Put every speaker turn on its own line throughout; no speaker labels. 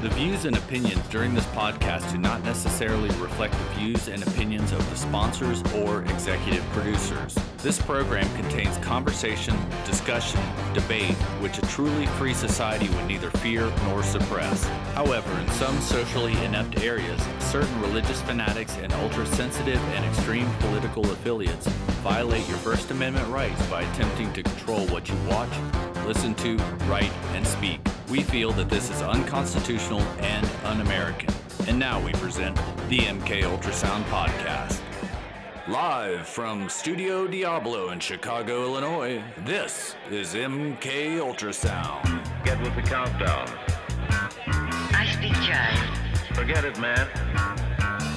The views and opinions during this podcast do not necessarily reflect the views and opinions of the sponsors or executive producers. This program contains conversation, discussion, debate, which a truly free society would neither fear nor suppress. However, in some socially inept areas, certain religious fanatics and ultra-sensitive and extreme political affiliates violate your First Amendment rights by attempting to control what you watch, listen to, write, and speak. We feel that this is unconstitutional and un-American. And now we present the mkultrsound podcast. Live from Studio Diablo in Chicago, Illinois, this is mkultrsound.
Get with the countdown.
I speak jive.
Forget it, man.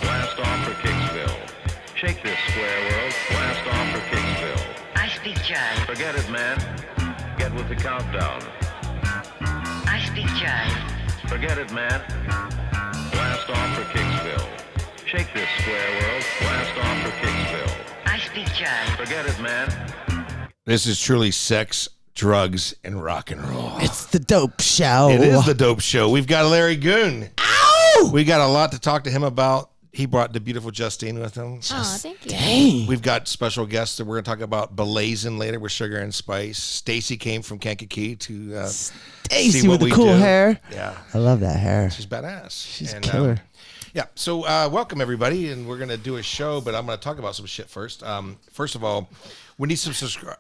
Blast off for Kicksville. Shake this square world. Blast off for Kicksville.
I speak jive.
Forget it, man. Get with the countdown.
I speak jive.
Forget it, man. Blast off for Kicksville. Shake this square world. Blast off for Kicksville.
I speak jive.
Forget it, man.
This is truly sex, drugs, and rock and roll.
It's the dope show.
It is the dope show. We've got Larry Goone.
Ow!
We got a lot to talk to him about. He brought the beautiful Justine with him.
Oh, thank you.
Dang.
We've got special guests that we're going to talk about belazing later with Sugar and Spice. Stacy came from Kankakee to
Stacy with the cool hair.
Yeah.
I love that hair.
She's badass.
She's a killer.
Yeah. So welcome, everybody. And we're going to do a show, but I'm going to talk about some shit first. First of all, we need some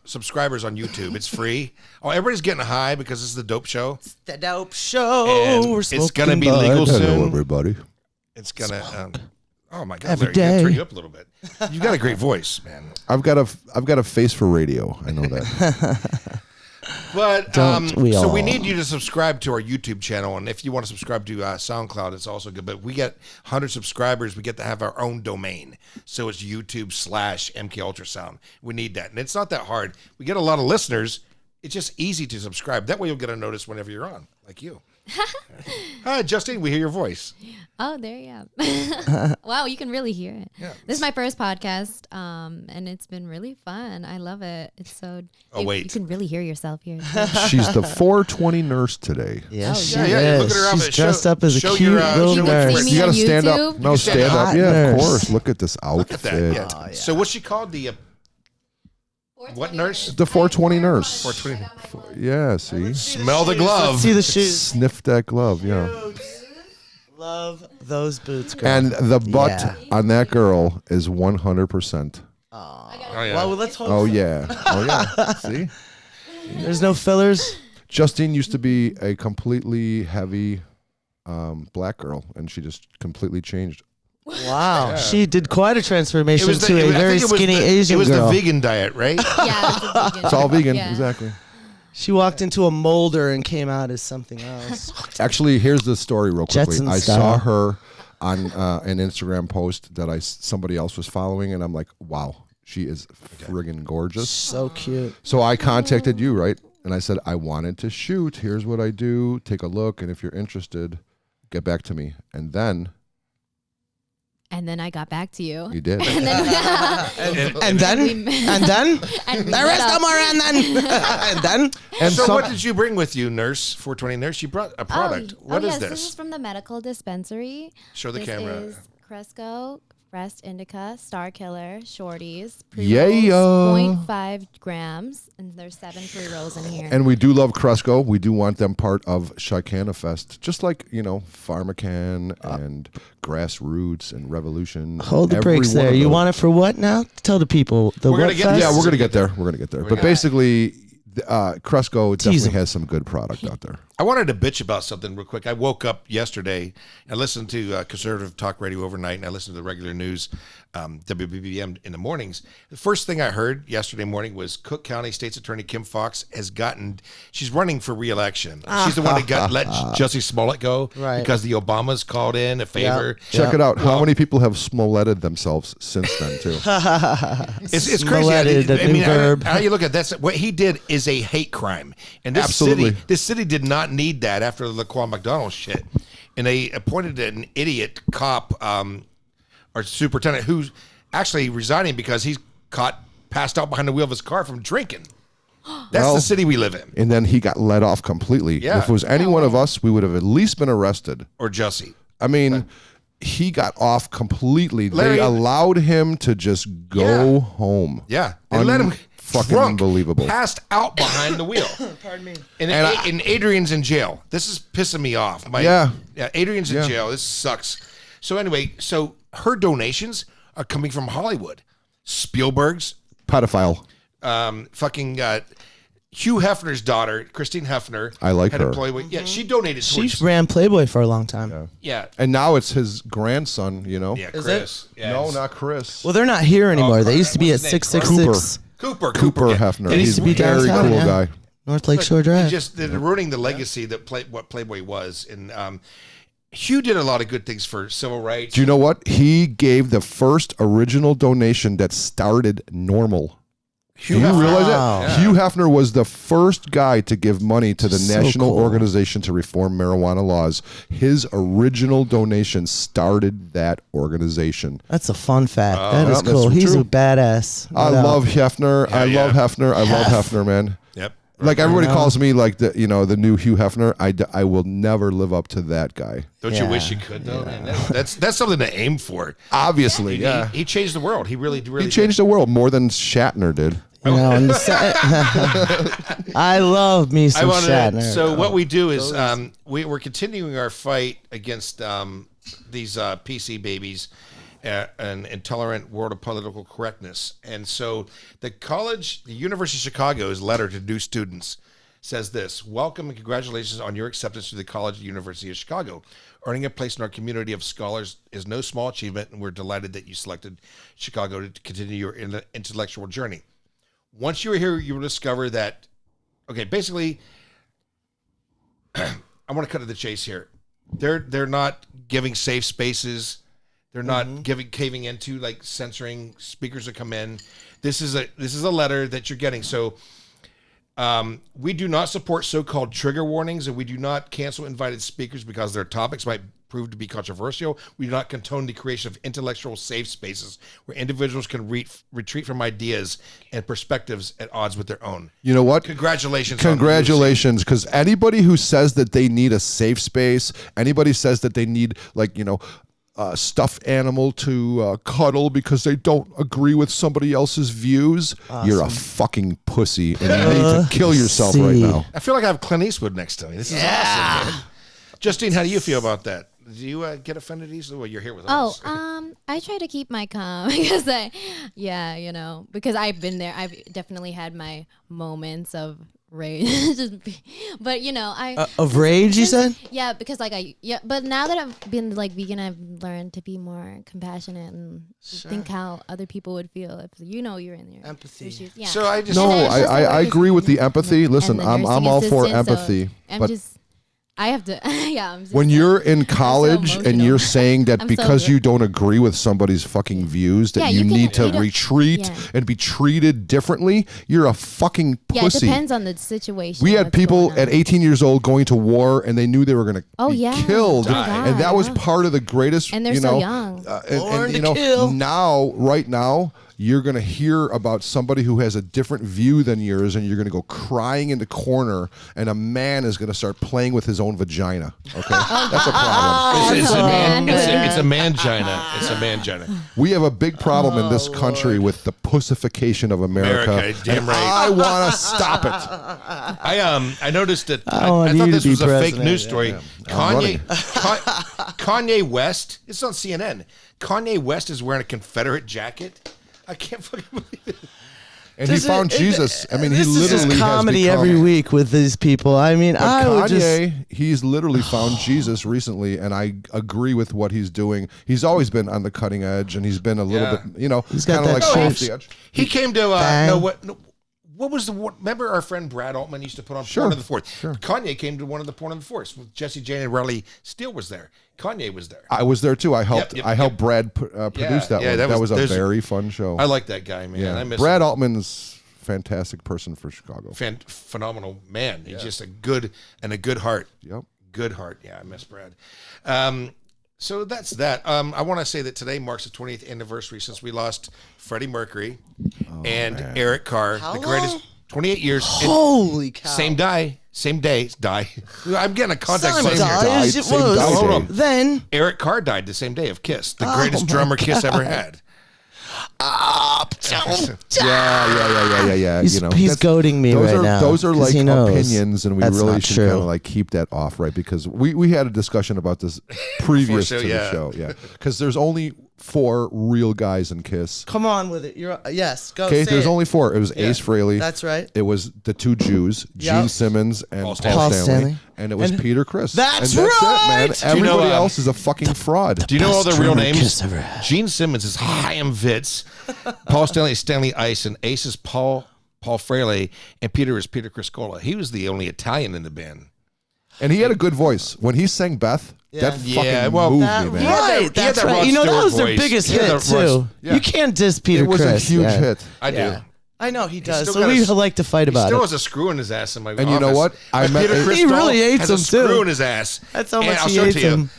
subscribers on YouTube. It's free. Oh, everybody's getting high because this is the dope show.
It's the dope show.
And
We're
it's going to
smoking
be legal
bud.
soon.
Hello, everybody.
It's going to... oh, my God,
Every
Larry, I'm going to
day.
turn you up a little bit. You've got a great voice, man.
I've got a face for radio. I know that.
But
Don't we
so
all?
we need you to subscribe to our YouTube channel, and if you want to subscribe to SoundCloud, it's also good. But we get 100 subscribers, we get to have our own domain, so it's YouTube/mkultrsound. We need that, and it's not that hard. We get a lot of listeners. It's just easy to subscribe. That way, you'll get a notice whenever you're on, like you. Hi, Justine. We hear your voice.
Oh, there you go. Wow, you can really hear it.
Yeah.
This is my first podcast, and it's been really fun. I love it. It's so...
Oh, wait.
You can really hear yourself here.
She's the 420 nurse today.
Yes,
Oh,
she
yeah, look
is.
at her
She's
outfit.
dressed
Show-
up as a
show
cute
your,
little
show-
nurse.
me
You got to
on
stand up.
YouTube?
No, stand up.
Hot
Yeah,
nurse.
of course. Look at this
Look at
outfit.
that. Yeah. So what's she called? The what nurse?
The 420 nurse.
420.
Yeah, see?
Smell the glove.
Let's see the shoes.
Sniff that glove, yeah.
Love those boots, girl.
And the butt
Yeah.
on that girl is 100%.
Oh, yeah.
Well, let's hold.
Oh, yeah. Oh, yeah. See?
There's no fillers.
Justine used to be a completely heavy black girl, and she just completely changed.
Wow, she did quite a transformation
I
to a
think
very
it was
skinny Asian
It was
girl.
the vegan diet, right?
Yeah, it's a vegan.
It's all vegan,
Yeah.
exactly.
She walked into a molder and came out as something else.
Actually, here's the story real quickly.
Jetson
I
style.
saw her on an Instagram post that somebody else was following, and I'm like, wow, she is friggin' gorgeous.
So cute.
So I contacted you, right? And I said, I wanted to shoot. Here's what I do. Take a look, and if you're interested, get back to me. And then
And then I got back to you.
you did.
And then,
And then,
we-
and then,
and we
there is
met
no
up.
more. And then, and then.
And
So
some-
what did you bring with you, nurse? 420 nurse. You brought a product. What is
yes,
this?
This is from the medical dispensary.
Show the
this
camera.
Is Cresco, Breast Indica, Star Killer, Shorties.
Yeah.
0.5 grams, and there's 7 pre-rolls in here.
And we do love Cresco. We do want them part of Chicana Fest, just like, Pharmacan and Grassroots and Revolution.
Hold the
Every
brakes
one
there.
of
You
those.
want it for what now? Tell the people. The
We're gonna
what
get-
fest?
Yeah, we're going to get there. We're going to get there. But basically, Cresco
Tease
definitely
'em.
has some good product out there.
I wanted to bitch about something real quick. I woke up yesterday and listened to conservative talk radio overnight, and I listened to the regular news, WBBM in the mornings. The first thing I heard yesterday morning was Cook County State's Attorney Kim Foxx she's running for re-election. She's the one that let Jussie Smollett go
Right.
because the Obamas called in a favor.
Check it out. How many people have Smolletted themselves since then, too?
It's crazy.
Smollett, a new verb.
How you look at that? What he did is a hate crime, and
Absolutely.
this city did not need that after the Laquan McDonald shit, and they appointed an idiot cop or superintendent who's actually resigning because he's caught passed out behind the wheel of his car from drinking. That's the city we live in.
And then he got let off completely.
Yeah.
If it was any one of us, we would have at least been arrested.
Or Jussie.
I mean, he got off completely.
Larry-
They allowed him to just go home.
Yeah. They let him
Fucking
drunk,
unbelievable.
passed out behind the wheel.
Pardon me.
And Adrian's in jail. This is pissing me off.
Yeah.
Adrian's in jail. This sucks. So anyway, her donations are coming from Hollywood. Spielberg's,
Pedophile.
Hugh Hefner's daughter, Christine Hefner.
I like
had
her.
A Playboy. Yeah, she donated.
She
towards,
ran Playboy for a long time.
yeah.
And now it's his grandson, you know?
Yeah,
Is
Chris. Yeah,
No,
it's-
not Chris.
Well, they're not here anymore. They used to be at
What's his name?
666
Cooper. Yeah.
Hefner.
It used to be
very
downtown,
cool
yeah.
guy.
North Lakeshore Drive.
They're ruining the legacy that what Playboy was. And Hugh did a lot of good things for civil rights.
Do you know what? He gave the first original donation that started normal. Do you realize
Wow.
that? Hugh Hefner was the first guy to give money to the
So
National
cool.
Organization to Reform Marijuana Laws. His original donation started that organization.
That's a fun fact. That is
that's
cool. He's
true.
a badass.
I
No doubt.
love Hefner. I love
yeah.
Hefner. I love Hefner, man.
Yep.
Like everybody calls me like the the new Hugh Hefner. I will never live up to that guy.
Don't
Yeah.
you wish you could though? Man, that's something to aim for.
Obviously, yeah.
He changed the world. He really
He changed the world more than Shatner did.
You know, and I love me some Shatner.
So what we do is we're continuing our fight against these PC babies, an intolerant world of political correctness. And so the University of Chicago's letter to new students says this: welcome and congratulations on your acceptance to the College of the University of Chicago. Earning a place in our community of scholars is no small achievement, and we're delighted that you selected Chicago to continue your intellectual journey. Once you are here, you will discover that, okay, basically, I want to cut to the chase here. They're not giving safe spaces. They're not caving into like censoring speakers that come in. This is a letter that you're getting. So we do not support so-called trigger warnings, and we do not cancel invited speakers because their topics might prove to be controversial. We do not condone the creation of intellectual safe spaces where individuals can retreat from ideas and perspectives at odds with their own.
You know what?
Congratulations.
Congratulations, because anybody who says that they need a safe space, anybody says that they need stuffed animal to cuddle because they don't agree with somebody else's views, you're a fucking pussy and you need to kill yourself right now.
I feel like I have Clint Eastwood next to me. This is awesome, man. Justine, how do you feel about that? Do you get offended easily? Well, you're here with us.
I try to keep my calm because because I've been there. I've definitely had my moments of rage. But
of rage, you said?
Yeah, because but now that I've been like vegan, I've learned to be more compassionate and think how other people would feel if you're in there.
Empathy.
Shoes. Yeah.
So I just
No,
And then it's just
I
like
agree with the empathy. Listen,
the
I'm
nursing
all for
assistant, so
empathy. But
I have to. Yeah. I'm just
when you're in college and
emotional.
you're saying that
I'm so
because
good.
you don't agree with somebody's fucking views that
Yeah,
you
you can-
need to
you don't-
retreat
yeah.
and be treated differently, you're a fucking
Yeah, it
pussy.
depends on the situation.
We had
what's
people
going on.
at 18 years old going to war and they knew they were going to
Oh,
be
yeah.
killed.
Oh, my God,
And that was
yeah.
part of the greatest,
And they're so young.
Born to kill.
right now, you're going to hear about somebody who has a different view than yours and you're going to go crying in the corner and a man is going to start playing with his own vagina. Okay? That's a problem.
it's a
man.
man. It's a mangina. It's a mangina.
We have a big problem in this country with the pussification of America.
America, damn
and
right.
I want to stop it.
I noticed that
I want
I
you
thought
to
this
be
was a fake
president.
news story.
running.
Kanye West. It's on CNN. Kanye West is wearing a Confederate jacket. I can't fucking believe it.
And he found Jesus. I mean, he
This is
literally
just comedy
has become,
every week with these people. I mean,
But
I would just.
Kanye, he's literally found Jesus recently, and I agree with what he's doing. He's always been on the cutting edge, and he's been a little bit,
He's got
kind of
that
like off
shit.
the edge.
He came to
Bang.
what was the one? Remember our friend Brad Altman used to put on
Sure.
Porn of the Fourth. Kanye came to one of the Porn of the Fourths. Jesse Jane and Riley Steele was there. Kanye was there.
I was there too. I helped.
Yep,
I helped
yep.
Brad produce that one. That was a
there's-
very fun show.
I like that guy, man. I miss
Brad
him.
Altman's fantastic person for Chicago.
Phenomenal man. He's just a good heart.
Yep.
Good heart. Yeah, I miss Brad. So that's that. I want to say that today marks the 20th anniversary since we lost Freddie Mercury and Eric Carr, the greatest 28 years. And
Holy cow!
same day. I'm getting a contact.
Same
Same
die.
Same
Whoa,
die
hold
day.
on.
Then
Eric Carr died the same day of Kiss, the
Oh
greatest
my
drummer Kiss ever had.
Yeah.
He's,
You know,
he's
that's-
goading me
those
right
are
now.
those are
'cause
like
he knows
opinions, and we
that's
really
not
should
true.
kind of like keep that off, right? Because we had a discussion about this previous
show,
to
yeah.
the show, yeah. Because there's only 4 real guys in Kiss.
Come on with it. You're yes. Go.
Okay,
say
there's
it.
only 4. It was Ace Frehley.
That's right.
It was the 2 Jews, Gene
Yep.
Simmons and Paul
Stanley.
Stanley, and it was
And-
Peter Criss.
That's
and
right!
it, man.
Do you know,
Everybody else is a fucking fraud.
Do you know all their
Best
real
drummer
names?
Kiss ever had.
Gene Simmons is Chaim Vitz. Paul Stanley is Stanley Ice, and Ace is Paul Fraley, and Peter is Peter Criscola. He was the only Italian in the band.
And he had a good voice when he sang Beth. That
Yeah.
fucking
well,
moved
That,
me, man.
He had
right,
that
that's
Rod
right. You know, that
Stewart
was their
voice.
biggest
He had
hit
that
too.
Rod-
yeah.
You can't diss Peter
It was
Criss.
a huge
man.
hit.
I do.
Yeah. I know he does.
still
So
got
we
a-
like to fight
He
about
still
it.
has a screw in his ass in my
And you know
office.
what? I
Like
met
Peter
a-
Criss
He really hates
has a
him,
screw
too.
in his ass.
That's how
And
much
I'll
he
show it
hates
to you.
him.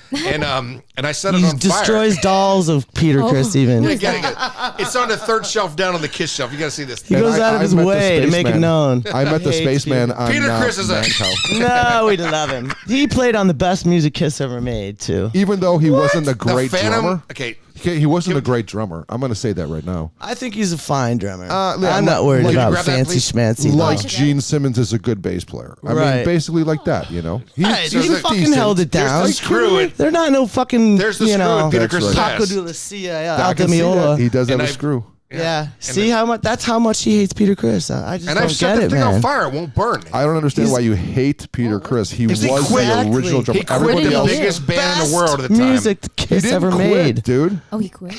And I set it
He
on fire.
destroys dolls of Peter Criss even.
Yeah, get it. It's on the 3rd shelf down on the Kiss shelf. You got to see this.
He
And
goes out of his
met the
way to make it
spaceman.
known.
I met the
He hates
spaceman
Peter.
on
Peter Criss is a-
Mancow.
No, we love him. He played on the best music Kiss ever made too.
Even though he wasn't a
The
great
Phantom.
drummer.
Okay.
He wasn't a great drummer. I'm going to say that right now.
I think he's a fine drummer.
yeah,
I'm not worried
like-
about
grab that,
fancy
please?
schmancy.
Like
Okay.
Gene Simmons is a good bass player. I mean,
Right.
basically like that, you know?
Right, he
a
fucking
decent-
held it down.
There's the screw in.
They're not no fucking.
There's the
you
screw
know,
in Peter
That's
Criss'
right.
Paco
ass.
de Lucia,
I can see that.
Altamiola.
He does have
And
a
I-
screw.
Yeah. See how much? That's how much he hates Peter Criss. I just
And I've
don't
set
get
the
it,
thing on
man.
fire. It won't burn.
I don't understand
He's-
why you hate Peter Criss. He was
he
the
quit.
original drummer.
He quit
Everybody
the
else,
biggest band in the world at the
Best
time.
music
he
Kiss
didn't
ever
quit,
made.
dude.
Oh, he quit?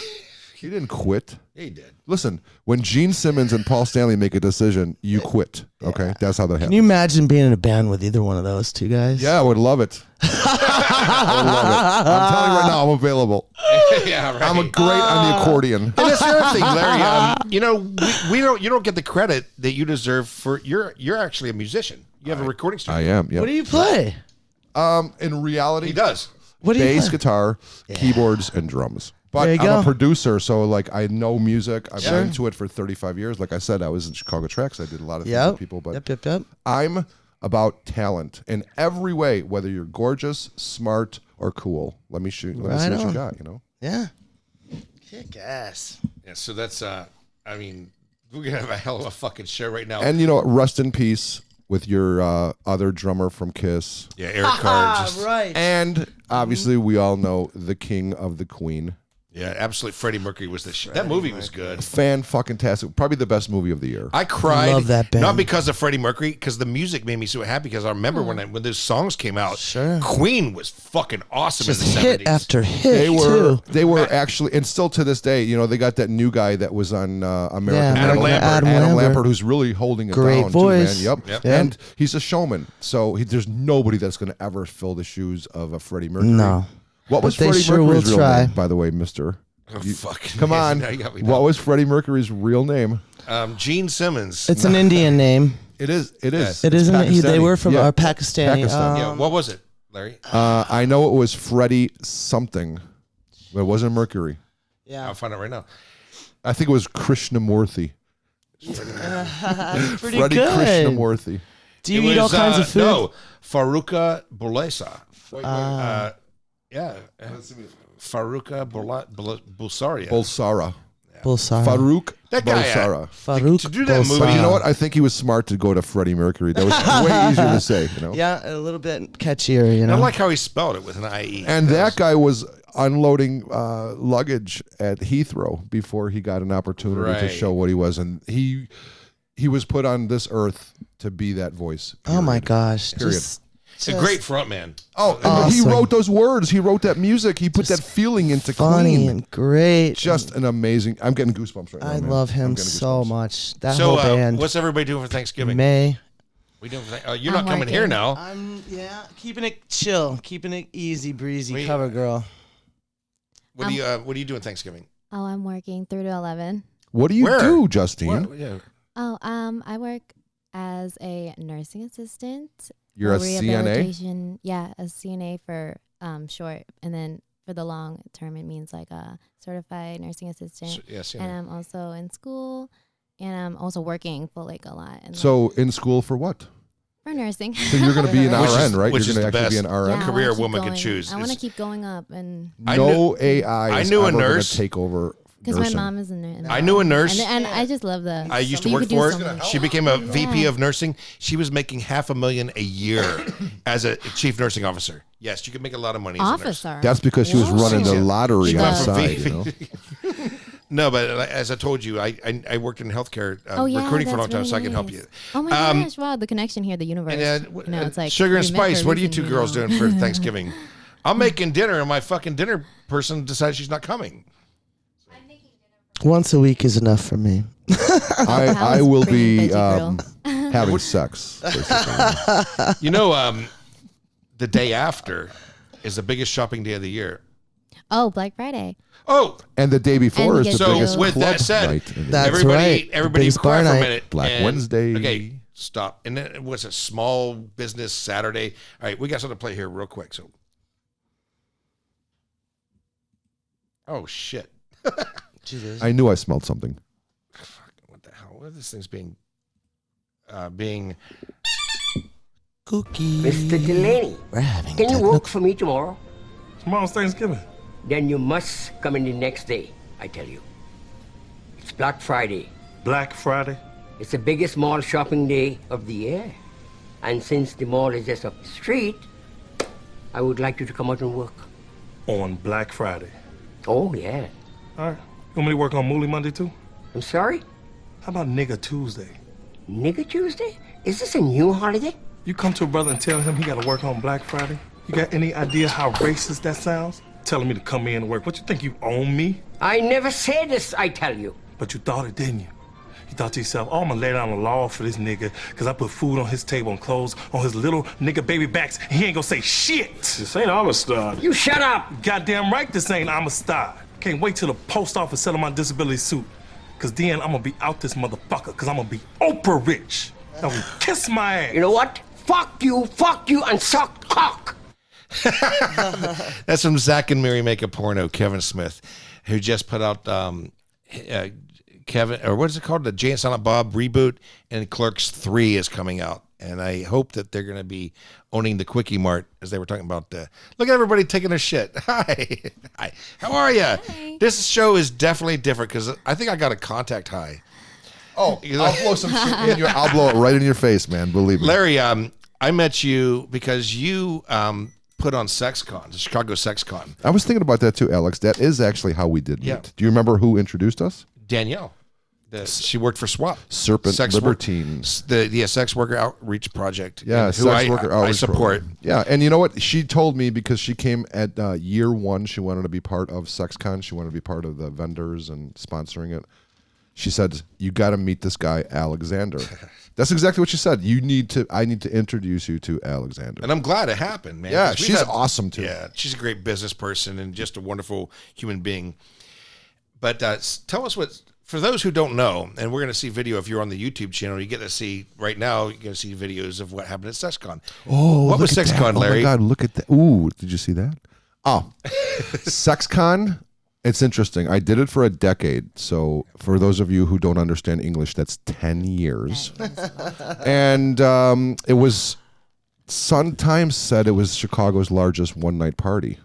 He didn't quit.
Yeah, he did.
Listen, when Gene Simmons and Paul Stanley make a decision, you quit. Okay, that's how that happens.
Can you imagine being in a band with either one of those two guys?
Yeah, I would love it. I would love it. I'm telling you right now, I'm available.
Yeah, right.
I'm a great on the accordion.
And that's the other thing, Larry. You know, we don't. You don't get the credit that you deserve for. You're actually a musician. You have a recording studio.
I am. Yeah.
What do you play?
In reality,
He does.
What do you
bass
play?
guitar, keyboards, and drums. But
There you
I'm
go.
a producer, so like I know music. I've
Sure.
been into it for 35 years. Like I said, I was in Chicago Tracks. I did a lot of things
Yep.
with people, but
Yep.
I'm about talent in every way, whether you're gorgeous, smart, or cool. Let me see
Right
what you
on.
got, you know?
Yeah. Kick ass.
Yeah. So that's. I mean, we're gonna have a hell of a fucking show right now.
And, you know, rest in peace with your other drummer from Kiss.
yeah, Eric Carr. Just,
right.
And obviously, we all know the king of the Queen.
yeah, absolutely. Freddie Mercury was the shit. That movie was good.
Fan-fucking-tastic. Probably the best movie of the year.
I cried.
Love that band.
Not because of Freddie Mercury, because the music made me so happy. Because I remember when those songs came out.
Sure.
Queen was fucking awesome
Just
in the
hit
70s.
after hit,
They were actually, and still to this day, you know, they got that new guy that was on American
Yeah,
Idol.
Adam
Lambert.
Lambert, who's really holding it
Great
down
voice.
too, man.
Yep.
And he's a showman, so there's nobody that's going to ever fill the shoes of a Freddie Mercury.
No.
What was
But they
Freddie
sure
Mercury's
will
real
try.
name, by the way, Mister?
Oh, fucking
Come on.
now you got me
What was Freddie Mercury's real name?
Gene Simmons.
It's an Indian name.
It is. It is.
It isn't. They
Pakistani.
were from
Yeah.
Pakistani.
Pakistan.
Yeah, what was it, Larry?
I know it was Freddie something, but it wasn't Mercury.
I'll find out right now.
I think it was Krishnamurthy.
Pretty
Freddie
good.
Krishnamurthy.
Do you
It
eat all
was,
kinds of food?
No, Faruka Bulesa. Yeah. Faruka Bulsaria.
Bulsara.
Bulsara.
Farouk
That guy,
Bulsara.
Farouk.
To do that movie,
But you know what? I think he was smart to go to Freddie Mercury. That was way easier to say, you know?
Yeah, a little bit catchier, you know.
I like how he spelled it with an IE.
And that guy was unloading luggage at Heathrow before he got an opportunity to
Right.
show what he was. And he was put on this earth to be that voice.
Oh my
period.
gosh.
Period.
Just
He's a great front man.
Oh, and he
Awesome.
wrote those words. He wrote that music. He put that feeling into
funny
Queen.
and great.
Just an amazing. I'm getting goosebumps right now.
I
man.
love
I'm
him
getting
so
goosebumps.
much. That
So,
whole band.
what's everybody doing for Thanksgiving?
May.
We doing for you're not coming here now.
I'm keeping it chill, keeping it easy breezy.
We-
Cover girl.
What do you do on Thanksgiving?
Oh, I'm working 3 to 11.
What do you
Where?
do, Justine?
What? Yeah.
Oh, I work as a nursing assistant.
You're a CNA?
rehabilitation. Yeah, a CNA for short, and then for the long term, it means like a certified nursing assistant.
Yes.
And I'm also in school, and I'm also working for like a lot. And
So in school for what?
for nursing.
So you're going to be an RN, right?
which
You're
is
going to
the
actually be
best.
an RN.
Yeah, I
career
wanna keep
woman can
going.
choose
I want to
is-
keep going up, and
No AI
I
is
knew a
ever going
nurse-
to take over
because my
nursing.
mom is a nurse.
I knew a nurse.
and I just love the.
I used to
you
work
could do
for
so
her.
much.
She became a VP
Yeah.
of nursing. She was making $500,000 a year as a chief nursing officer. Yes, you could make a lot of money as a nurse.
Officer.
That's because she was running the
Yeah.
lottery
She
went
on
from
the side,
VP.
you know?
No, but as I told you, I worked in healthcare
Oh yeah,
recruiting for a long
that's
time, so I
really
can help
nice.
you.
Oh my gosh! Wow, the connection here, the universe.
And
you know, it's like
sugar and
we met for
spice.
a
What are you
reason,
two girls
know?
doing for Thanksgiving? I'm making dinner, and my fucking dinner person decided she's not coming.
Once a week is enough for me.
I will be
Veggie grill.
having sex, basically.
You know, the day after is the biggest shopping day of the year.
Oh, Black Friday.
Oh,
And the day before
And
is
you
the
get
biggest
to-
with
club
that said,
night. in the
That's
year.
everybody,
right. The biggest
quiet
bar
for a
night.
minute.
Black
And-
Wednesday.
Okay, stop. And then it was a small business Saturday. All right, we got something to play here real quick. So, oh shit!
I knew I smelled something.
What the hell? What is this thing's being
Cookie.
Mr. Delaney,
We're having
can you
technical-
work for me tomorrow?
Tomorrow's Thanksgiving.
Then you must come in the next day, I tell you. It's Black Friday.
Black Friday.
It's the biggest mall shopping day of the year. And since the mall is just up the street, I would like you to come out and work.
On Black Friday.
Oh, yeah.
All right. You want me to work on Mooly Monday too?
I'm sorry?
How about Nigga Tuesday?
Nigger Tuesday? Is this a new holiday?
You come to a brother and tell him he got to work on Black Friday? You got any idea how racist that sounds? Telling me to come in and work. What, you think you own me?
I never said this, I tell you.
But you thought it, didn't you? You thought to yourself, oh, I'm gonna lay down the law for this nigga because I put food on his table and clothes on his little nigga baby backs and he ain't gonna say shit.
This ain't Amistad.
You shut up!
Goddamn right this ain't Amistad. Can't wait till the post office settle my disability suit. Cause then I'm gonna be out this motherfucker cause I'm gonna be Oprah rich. Now kiss my ass.
You know what? Fuck you, and suck cock!
That's from Zach and Mary Make a Porno, Kevin Smith, who just put out Kevin, or what is it called? The Jay and Silent Bob reboot, and Clerks 3 is coming out. And I hope that they're going to be owning the Quickie Mart, as they were talking about. Look at everybody taking their shit. Hi. Hi. How are you?
Hi.
This show is definitely different because I think I got a contact high.
Oh, I'll blow some shit in your. I'll blow it right in your face, man. Believe me.
Larry, I met you because you put on SexCon, the Chicago SexCon.
I was thinking about that too, Alex. That is actually how we did meet.
Yeah.
Do you remember who introduced us?
Danielle. She worked for SWAP.
Serpent
Sex
Libertines.
The Sex Worker Outreach Project.
Yeah,
and who
sex worker
I
outreach
support.
program. Yeah, and you know what? She told me because she came at year one. She wanted to be part of SexCon. She wanted to be part of the vendors and sponsoring it. She said, "You got to meet this guy, Alexander." That's exactly what she said. I need to introduce you to Alexander.
And I'm glad it happened, man.
Yeah,
'cause we've
she's awesome too.
Yeah, she's a great business person and just a wonderful human being. But tell us for those who don't know, and we're going to see video if you're on the YouTube channel, you get to see right now, you're going to see videos of what happened at SexCon.
Oh,
what was
look at
SexCon,
that.
Larry?
Oh my God, look at that. Ooh, did you see that? Oh, SexCon. It's interesting. I did it for a decade. So for those of you who don't understand English, that's 10 years. And it was, sometimes said it was Chicago's largest one-night party,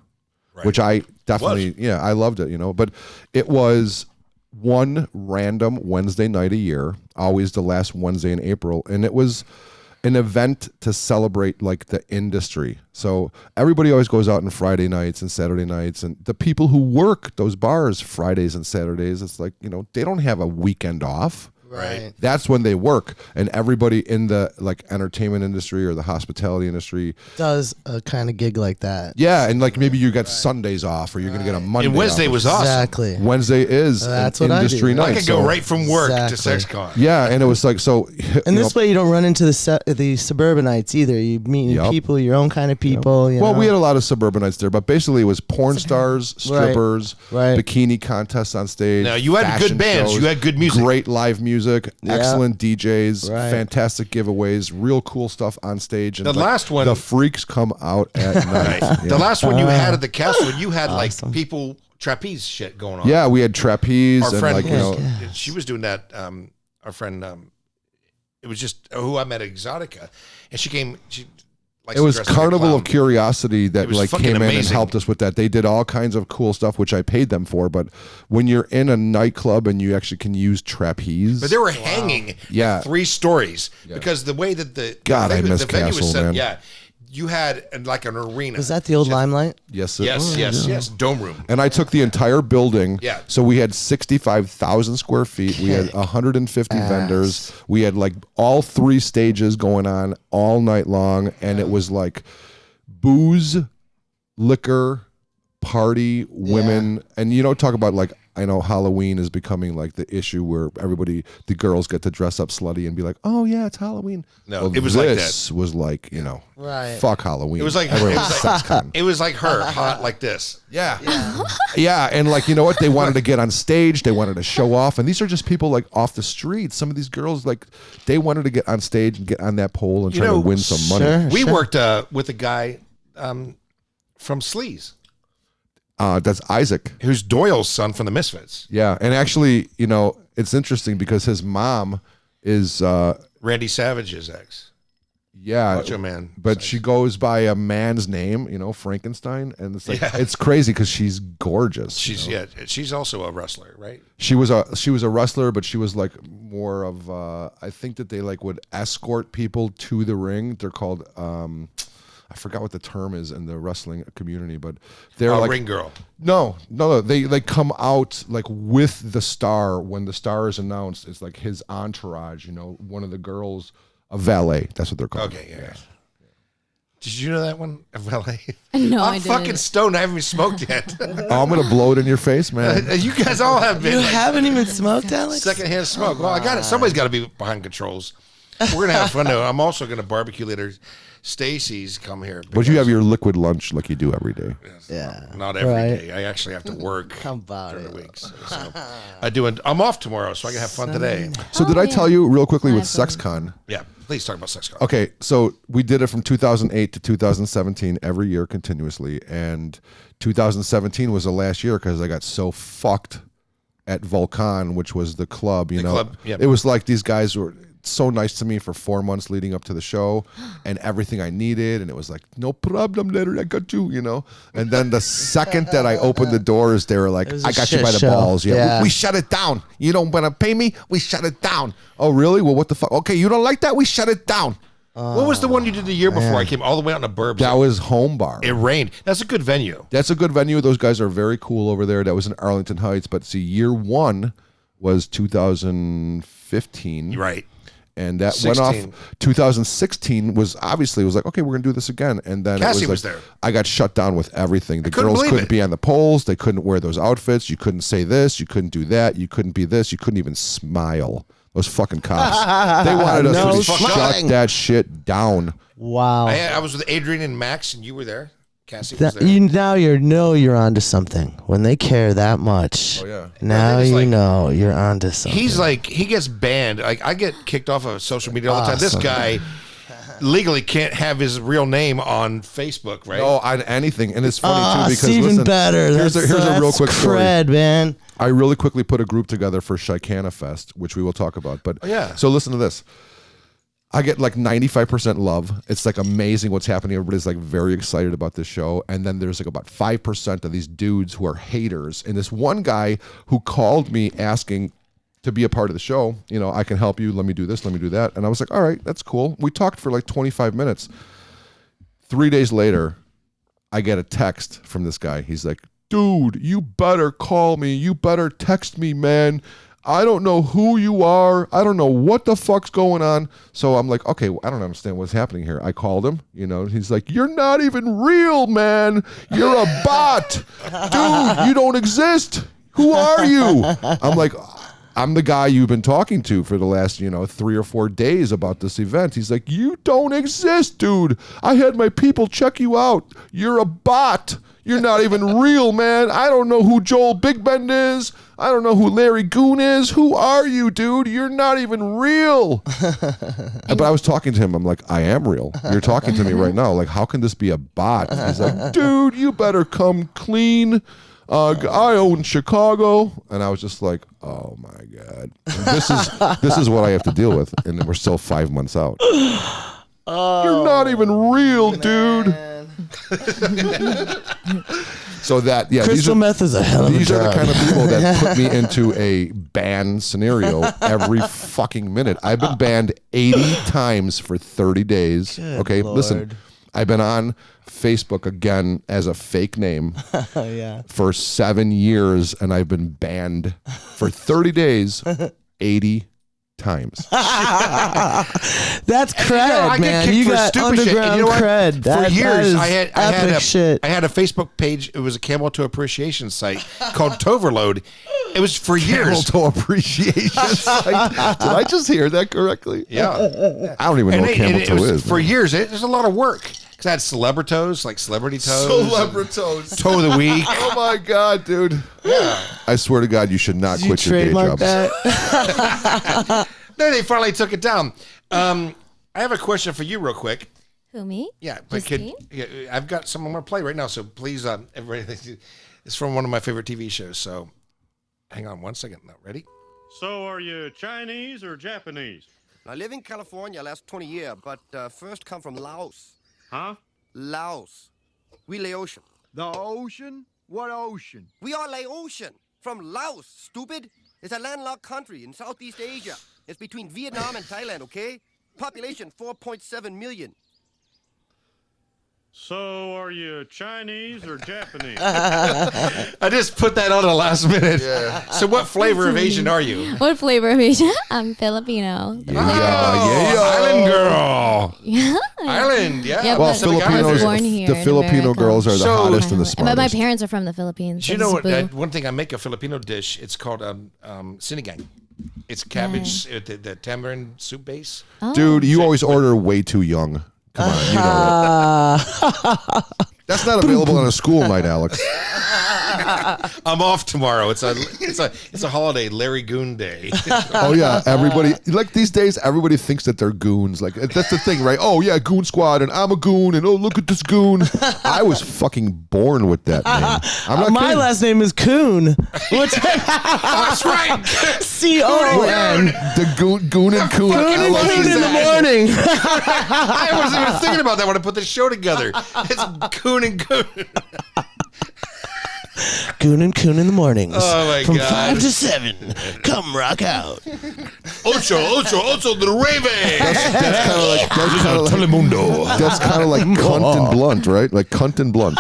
which I definitely, I loved it, but it was one random Wednesday night a year, always the last Wednesday in April. And it was an event to celebrate like the industry. So everybody always goes out on Friday nights and Saturday nights, and the people who work those bars Fridays and Saturdays, it's like, they don't have a weekend off.
Right.
That's when they work, and everybody in the like entertainment industry or the hospitality industry
Does a kind of gig like that.
Yeah, and like maybe you got Sundays off, or you're gonna get a Monday.
And Wednesday
off.
was awesome.
Exactly.
Wednesday is
That's
an
what I
industry
do.
night.
I could go
so-
right from work
Exactly.
to SexCon.
Yeah, and it was like so.
And this way you don't run into the suburbanites either. You meet new
Yep.
people, your own kind of people. You
Well,
know?
we had a lot of suburbanites there, but basically it was porn stars, strippers,
Right.
bikini contests on stage.
Now, you had
fashion
good bands,
shows,
you had good music.
great live music,
Yeah.
excellent DJs,
Right.
fantastic giveaways, real cool stuff on stage. And
The last one-
the freaks come out at night.
Right.
Yeah.
The last one you had at the castle, you had
Awesome.
like people trapeze shit going on.
Yeah, we had trapeze
Our
and
friend,
like
she was doing that. our friend. It was just who I met at Exotica, and she came.
It was Carnival of Curiosity that
was
like
fucking
came in and
amazing.
helped us with that. They did all kinds of cool stuff, which I paid them for. But when you're in a nightclub and you actually can use trapeze,
But they were hanging 3 stories because the way that the
I miss
the venue was
Castle,
set,
man.
yeah, you had like an arena.
Was that the old Limelight?
Yes,
Yes, dome room.
And I took the entire building.
Yeah.
So we had 65,000 square feet. We had 150 vendors. We had like all 3 stages going on all night long, and it was like booze, liquor, party, women, and talk about like, I know Halloween is becoming like the issue where the girls get to dress up slutty and be like, oh yeah, it's Halloween.
No, it was like that.
This was like,
Right.
fuck Halloween.
It was like it was like her hot like this.
Yeah. Yeah. And like, you know what? They wanted to get on stage. They wanted to show off. And these are just people like off the street. Some of these girls, like, they wanted to get on stage and get on that pole and try to win some money.
We worked with a guy from Sleaze.
That's Isaac.
Who's Doyle's son from the Misfits.
Yeah. And actually, it's interesting because his mom is
Randy Savage's ex.
Yeah,
Macho Man.
But she goes by a man's name, Frankenstein, and it's like it's crazy because she's gorgeous.
She's also a wrestler, right?
She was a wrestler, but she was like more of I think that they like would escort people to the ring. They're called I forgot what the term is in the wrestling community, but they're like
ring girl.
No, they come out like with the star when the star is announced. It's like his entourage, one of the girls. A valet, that's what they're called.
Okay, yeah. Did you know that one? A valet?
No,
I'm fucking stoned. I haven't even smoked yet.
Oh, I'm gonna blow it in your face, man.
You guys all have been.
You haven't even smoked, Alex?
Secondhand smoke. Well, I got it. Somebody's got to be behind controls. We're gonna have fun though. I'm also gonna barbecue later. Stacy's come here.
But you have your liquid lunch like you do every day.
Yeah.
Not every day. I actually have to work during the weeks. So I'm off tomorrow, so I can have fun today.
So did I tell you real quickly with SexCon?
Yeah, please talk about SexCon.
Okay, so we did it from 2008 to 2017 every year continuously, and 2017 was the last year because I got so fucked at Volcan, which was the club.
Club, yep.
It was like these guys were so nice to me for 4 months leading up to the show and everything I needed, and it was like, no problem, Leonard, I got you, and then the second that I opened the doors, they were like, I got you by the balls. We shut it down. You don't want to pay me, we shut it down. Oh really? Well, what the fuck? Okay, you don't like that, we shut it down.
What was the one you did the year before? I came all the way out in the burbs.
That was Home Bar.
It rained. That's a good venue.
That's a good venue. Those guys are very cool over there. That was in Arlington Heights, but see, year one was 2015.
Right.
And that
16.
went off. 2016 was like, okay, we're gonna do this again. And then
Cassie
it
was
like,
there.
I got shut down with everything. The
couldn't
girls
believe
couldn't
it.
be on the poles. They couldn't wear those outfits. You couldn't say this. You couldn't do that. You couldn't be this. You couldn't even smile. Those fucking cops. They wanted us to shut that shit down.
Wow.
I was with Adrian and Max, and you were there. Cassie was there.
Now you're onto something. When they care that much.
Oh, yeah.
Now you're onto something.
He's like, he gets banned. Like, I get kicked off of social media all the time. This guy legally can't have his real name on Facebook, right?
No, on anything. And it's funny too because
it's even
listen,
better.
Here's a real quick story.
Cred, man.
I really quickly put a group together for Chicana Fest, which we will talk about. But so listen to this. I get like 95% love. It's like amazing what's happening. Everybody's like very excited about this show. And then there's like about 5% of these dudes who are haters. And this one guy who called me asking to be a part of the show, I can help you. Let me do this. Let me do that. And I was like, all right, that's cool. We talked for like 25 minutes. 3 days later, I get a text from this guy. He's like, dude, you better call me. You better text me, man. I don't know who you are. I don't know what the fuck's going on. So I'm like, okay, I don't understand what's happening here. I called him, he's like, you're not even real, man. You're a bot. Dude, you don't exist. Who are you? I'm like, I'm the guy you've been talking to for the last, 3 or 4 days about this event. He's like, you don't exist, dude. I had my people check you out. You're a bot. You're not even real, man. I don't know who Joel Big Ben is. I don't know who Larry Goone is. Who are you, dude? You're not even real. But I was talking to him. I'm like, I am real. You're talking to me right now. Like, how can this be a bot? He's like, dude, you better come clean. I own Chicago. And I was just like, oh my God. And this is what I have to deal with. And we're still 5 months out. You're not even real, dude. So that, yeah.
Crystal meth is a hell of a
These are
drug.
the kind of people that put me into a ban scenario every fucking minute. I've been banned 80 times for 30 days.
Good
okay,
Lord.
listen. I've been on Facebook again as a fake name
Yeah.
for 7 years, and I've been banned for 30 days 80 times.
That's cred,
I get
man.
kicked
You
for
got
stupid shit.
underground
And you know what?
cred.
For
That
years,
is
I had
shit.
I had a Facebook page. It was a Camel Toe Appreciation site called Toverload. It was for
Camel
years.
toe appreciation site. Did I just hear that correctly?
Yeah.
I don't even know what camel
it
toe
was,
is.
for
man.
years, it was a lot of work. Because I had celebritos, like celebrity toes.
Celebritos.
Toe of the week.
Oh my God, dude. Yeah. I swear to God, you should not
Did you
quit your day
trademark
jobs.
that?
Then they finally took it down. I have a question for you real quick.
Who, me?
Yeah, but
Justine?
I've got some I'm going to play right now, so please, everybody, it's from one of my favorite TV shows, so hang on 1 second. Now, ready?
So are you Chinese or Japanese?
I live in California last 20 years, but first come from Laos.
Huh?
Laos. We lay ocean.
The ocean? What ocean?
We are lay ocean. From Laos, stupid. It's a landlocked country in Southeast Asia. It's between Vietnam and Thailand, okay? Population 4.7 million.
So are you Chinese or Japanese?
I just put that on the last minute. Yeah. So what flavor of Asian are you?
What flavor of Asian? I'm Filipino.
Island girl.
Yeah.
Island, yeah.
Yeah,
Well,
but I was
Filipinos,
born here
the
in
Filipino
America.
girls are the
So-
hottest and the
But my
smartest.
parents are from the Philippines.
Do you
so
know
it's
what?
boo.
One thing I make a Filipino dish. It's called sinigang. It's cabbage, the tamarind soup base.
Oh.
Dude, you always order way too young. Come on, you know that. That's not available on a school night, Alex.
I'm off tomorrow. It's a holiday, Larry Goone Day.
Oh yeah, everybody like these days. Everybody thinks that they're goons. Like that's the thing, right? Oh yeah, goon squad, and I'm a goon, and oh look at this goon. I was fucking born with that name. I'm not
My
kidding.
last name is Coon.
That's right.
C-O-N.
The goon and coon.
Coon
I
and
love
Coon
these
in the
guys.
morning.
I wasn't even thinking about that when I put the show together. It's Goone and Goone.
Goon and Coon in the mornings.
Oh, my
From
God.
5 to 7. Come rock out.
Ocho de Reve.
That's kind of like cunt and blunt, right? Like cunt and blunt.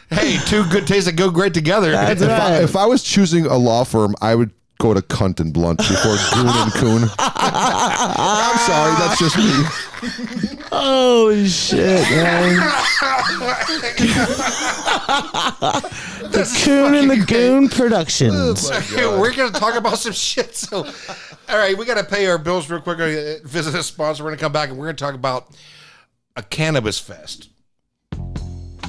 Hey, two good tastes that go great together.
That's
If
right.
if I was choosing a law firm, I would go to cunt and blunt before goon and coon. I'm sorry, that's just me.
Oh, shit, man. The Coon and the Goon Productions.
We're going to talk about some shit. So, all right, we got to pay our bills real quick. We're going to visit a sponsor. We're going to come back and we're going to talk about a cannabis fest.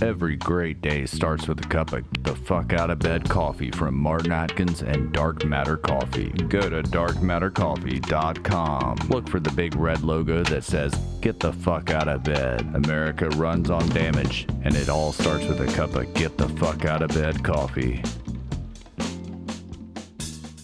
Every great day starts with a cup of the fuck out of bed coffee from Martin Atkins and Dark Matter Coffee. Go to darkmattercoffee.com. Look for the big red logo that says, "Get the fuck out of bed. America runs on damage." And it all starts with a cup of get the fuck out of bed coffee.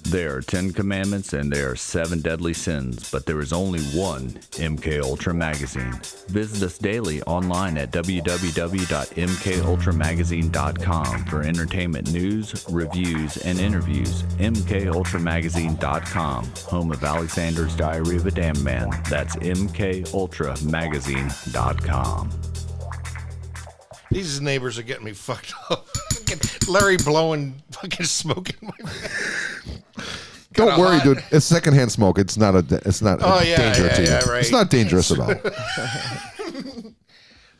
There are 10 commandments and there are 7 deadly sins, but there is only one MK Ultra Magazine. Visit us daily online at www.mkultramagazine.com for entertainment news, reviews, and interviews. mkultramagazine.com, home of Alexander's Diary of a Damn Man. That's mkultramagazine.com.
These neighbors are getting me fucked up. Larry blowing fucking smoke in my
Don't worry, dude. It's secondhand smoke. It's not dangerous to you.
Right.
It's not dangerous at all.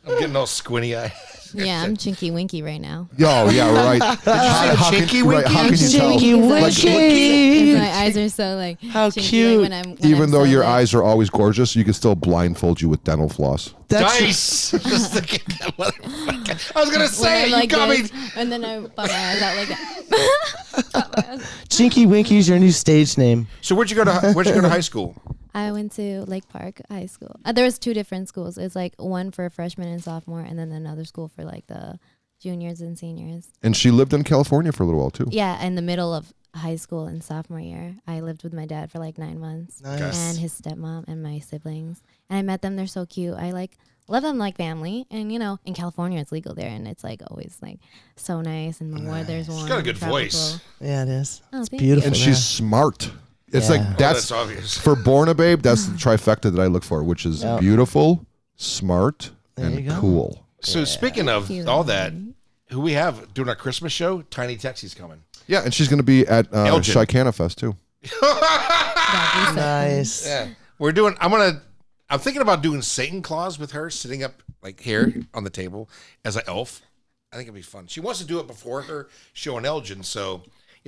I'm getting all squinty eyed.
Yeah, I'm chinky winky right now.
Oh, yeah, right. How
Chinky winky?
How can you tell?
Chinky winky.
My eyes are so like
How
chinky,
cute.
Like, when
Even
I'm
though
so,
your
like,
eyes are always gorgeous, you can still blindfold you with dental floss.
Dice. Just thinking that motherfucker. I was gonna say
when I'm
you got me.
this, and then I pop my eyes out like that.
Chinky Winky's your new stage name.
So where'd you go to high school?
I went to Lake Park High School. There was 2 different schools. It's like one for freshman and sophomore, and then another school for like the juniors and seniors.
And she lived in California for a little while too.
Yeah, in the middle of high school and sophomore year, I lived with my dad for like 9 months.
Nice.
And his stepmom and my siblings. And I met them. They're so cute. I like love them like family. And, you know, in California, it's legal there. And it's like always like so nice. And the weather's warm.
She's got a good
tropical.
voice.
Yeah, it is.
Oh,
It's
thank
beautiful.
And
there.
she's smart. It's
Yeah.
like that's
obvious.
for Born a Babe. That's the trifecta that I look for, which is
Yep.
beautiful, smart,
There you
and
go.
cool.
So speaking of
Cute.
all that, who we have doing our Christmas show, Tiny Texi's coming.
Yeah, and she's going to be at
Elgin.
Chicana Fest too.
Nice.
Yeah, I'm thinking about doing Satan Claus with her sitting up like here on the table as an elf. I think it'd be fun. She wants to do it before her show in Elgin. So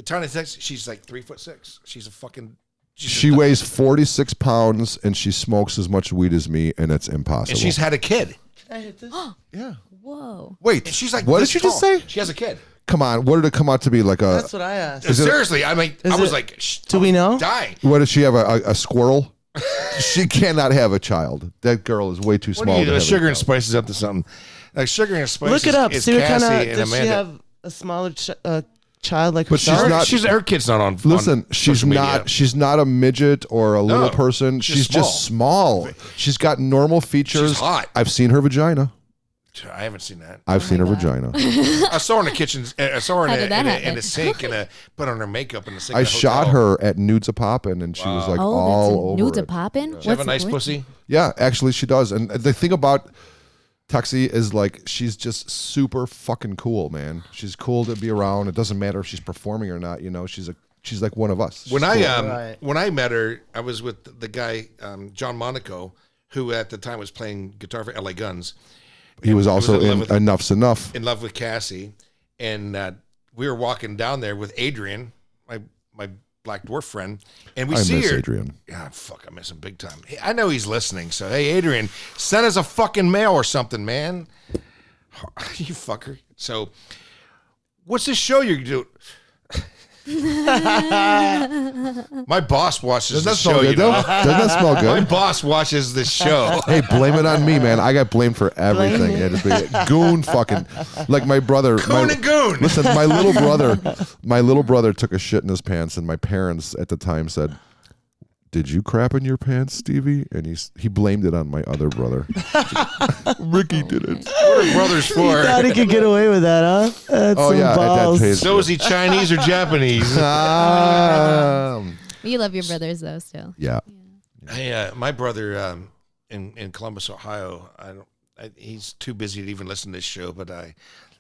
Tiny Texi, she's like 3'6". She's a fucking.
She weighs 46 pounds and she smokes as much weed as me, and it's impossible.
And she's had a kid.
Can I hit this?
yeah.
Whoa.
Wait,
And she's like,
what
this
did you just
tall.
say?
She has a kid.
Come on, what did it come out to be like a?
That's what I asked.
Is it-
Seriously, I mean, I
Is
was
it-
like,
Do we know?
dying.
What does she have? A squirrel? She cannot have a child. That girl is way too
What
small.
do you
to
do?
have a
Sugar and
child.
spices up to something. Like Sugar and Spices.
Look it up.
It's
See what kind
Cassie
of.
and
Does she
Amanda.
have a smaller child like
But she's
herself?
not-
Her kid's not on.
Listen,
on
she's
social media.
not. She's not a midget or a little
No,
person.
she's
She's just small. She's got normal features.
She's hot.
I've seen her vagina.
I haven't seen that.
I've seen her vagina.
I saw her in the kitchen. I saw her
How
in
did that
a
happen?
sink and put on her makeup in the sink.
I
of the
shot
hotel.
her at Nudes a Poppin', and she was like
Oh,
all over
nudes
it.
are popping.
Does she have a nice pussy?
Yeah, actually, she does. And the thing about Tuxie is like she's just super fucking cool, man. She's cool to be around. It doesn't matter if she's performing or not. You know, she's like one of us.
When
She's
I
cool.
when I met her, I was with the guy John Monaco, who at the time was playing guitar for LA Guns.
he was also
in love
in
with-
Enough's Enough.
In love with Cassie, and we were walking down there with Adrian, my Black Dwarf friend, and we
I
see
miss
her.
Adrian.
Yeah, fuck, I miss him big time. Hey, I know he's listening, so hey, Adrian, send us a fucking mail or something, man. You fucker. So, what's this show you're doing? My boss watches
Doesn't that
this
smell
show.
good
You know?
though? Doesn't that smell
My
good?
boss watches this show.
Hey, blame it on me, man. I got blamed for everything. Yeah, just Goone fucking like my brother.
Goone and Goone.
Listen, my little brother took a shit in his pants, and my parents at the time said, "Did you crap in your pants, Stevie?" And he blamed it on my other brother. Ricky did it.
What are brothers
You
for?
thought he could get away with that, huh? That's
Oh
some
yeah, at that
balls.
pays.
So is he Chinese or Japanese?
You love your brothers though, still.
Yeah.
Hey, my brother in Columbus, Ohio. He's too busy to even listen to this show, but I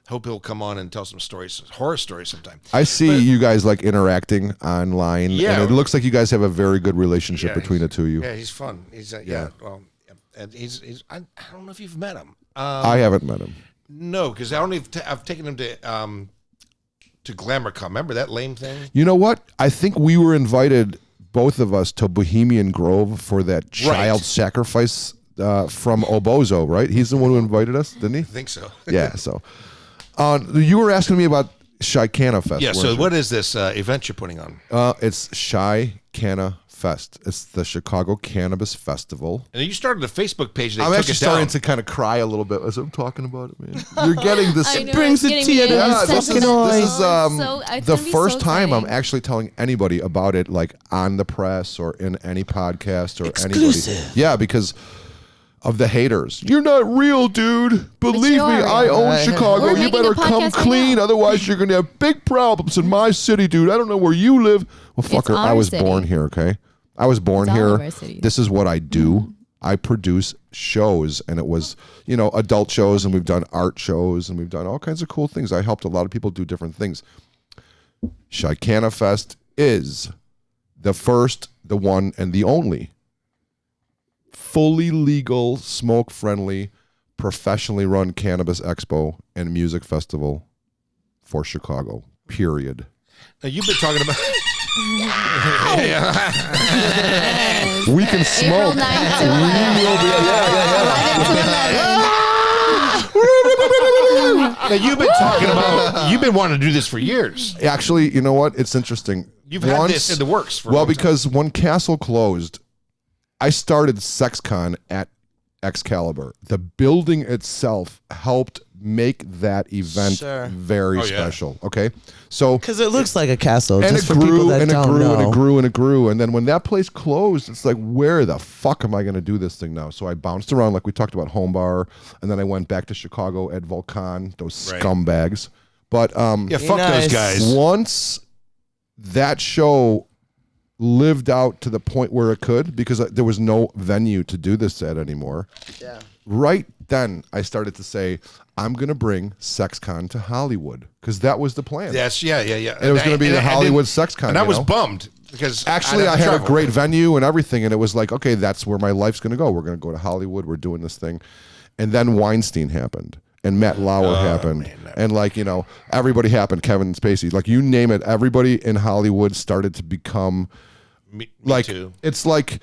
hope he'll come on and tell some stories, horror stories sometime.
I see you guys like interacting online,
Yeah.
and it looks like you guys have a very good relationship
Yeah,
between the
he's-
two of you.
Yeah, he's fun. He's
Yeah.
well, and he's I don't know if you've met him.
I haven't met him.
No, because I've taken him to GlamourCon. Remember that lame thing?
You know what? I think we were invited, both of us, to Bohemian Grove for that child sacrifice from Obozo, right? He's the one who invited us, didn't he?
I think so.
Yeah, so. You were asking me about Chicana Fest.
Yeah.
weren't
So
you?
what is this event you're putting on?
It's Chicana Fest. It's the Chicago Cannabis Festival.
And you started a Facebook page. That
I'm
took
actually
it
starting
down.
to kind of cry a little bit as I'm talking about it, man. You're getting this.
I know,
brings
it's
a
getting
tear
me
to
in.
his
this
fucking
is
eye.
It's
the
gonna be
first
so
time I'm
exciting.
actually telling anybody about it, like on the press or in any podcast or
Exclusive.
anybody. Yeah, because of the haters. You're not real, dude. Believe me,
you are
I
real.
own Chicago.
We're
You
making
better
a
come
podcast right
clean,
now.
otherwise you're gonna have big problems in my city, dude. I don't know where you live. Well, fucker, I
our
was
city.
born here. Okay, I was born
It's all
here.
of our cities.
This is what I do. I produce shows, and it was, adult shows, and we've done art shows, and we've done all kinds of cool things. I helped a lot of people do different things. Chicana Fest is the first, the one, and the only fully legal, smoke-friendly, professionally run cannabis expo and music festival for Chicago, period.
Now, you've been talking about.
We can
April
smoke.
9th to 11.
Now, you've been talking about. You've been wanting to do this for years.
Actually, you know what? It's interesting.
You've had this in the works for a
well,
long time.
because when Castle closed, I started SexCon at Excalibur. The building itself helped make that event very special. Okay, so
because it looks like a castle,
and
just
it
for people
grew
that
and it
don't
grew
know.
and it grew and it grew, and then when that place closed, it's like, where the fuck am I going to do this thing now? So I bounced around, like we talked about, Home Bar, and then I went back to Chicago at Volcan, those scumbags. But
fuck those guys.
Once that show lived out to the point where it could, because there was no venue to do this at anymore.
Yeah.
Right then, I started to say, I'm going to bring SexCon to Hollywood, because that was the plan.
Yes, yeah.
And it was going to be the Hollywood SexCon.
And I was bummed because
actually I had a great venue and everything, and it was like, okay, that's where my life's going to go. We're going to go to Hollywood. We're doing this thing, and then Weinstein happened. And Matt Lauer happened, and everybody happened. Kevin Spacey, you name it, everybody in Hollywood started to become
me too.
It's like,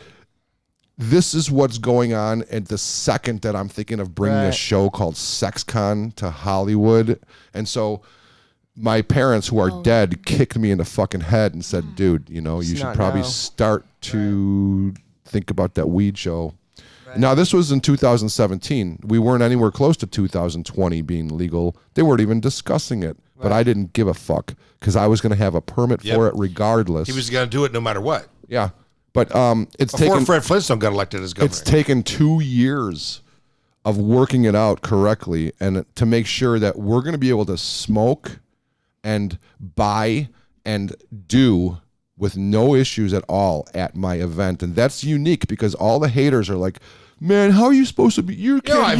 this is what's going on. And the second that I'm thinking of bringing a show called SexCon to Hollywood, and so my parents, who are dead, kicked me in the fucking head and said, "Dude, you should probably start to think about that weed show." Now, this was in 2017. We weren't anywhere close to 2020 being legal. They weren't even discussing it. But I didn't give a fuck, because I was going to have a permit for it regardless.
He was going to do it no matter what.
Yeah. But it's
Before
taken...
Fred Flintstone got elected as governor.
It's taken 2 years of working it out correctly, and to make sure that we're going to be able to smoke and buy and do with no issues at all at my event. And that's unique, because all the haters are like, man, how are you supposed to be? You can't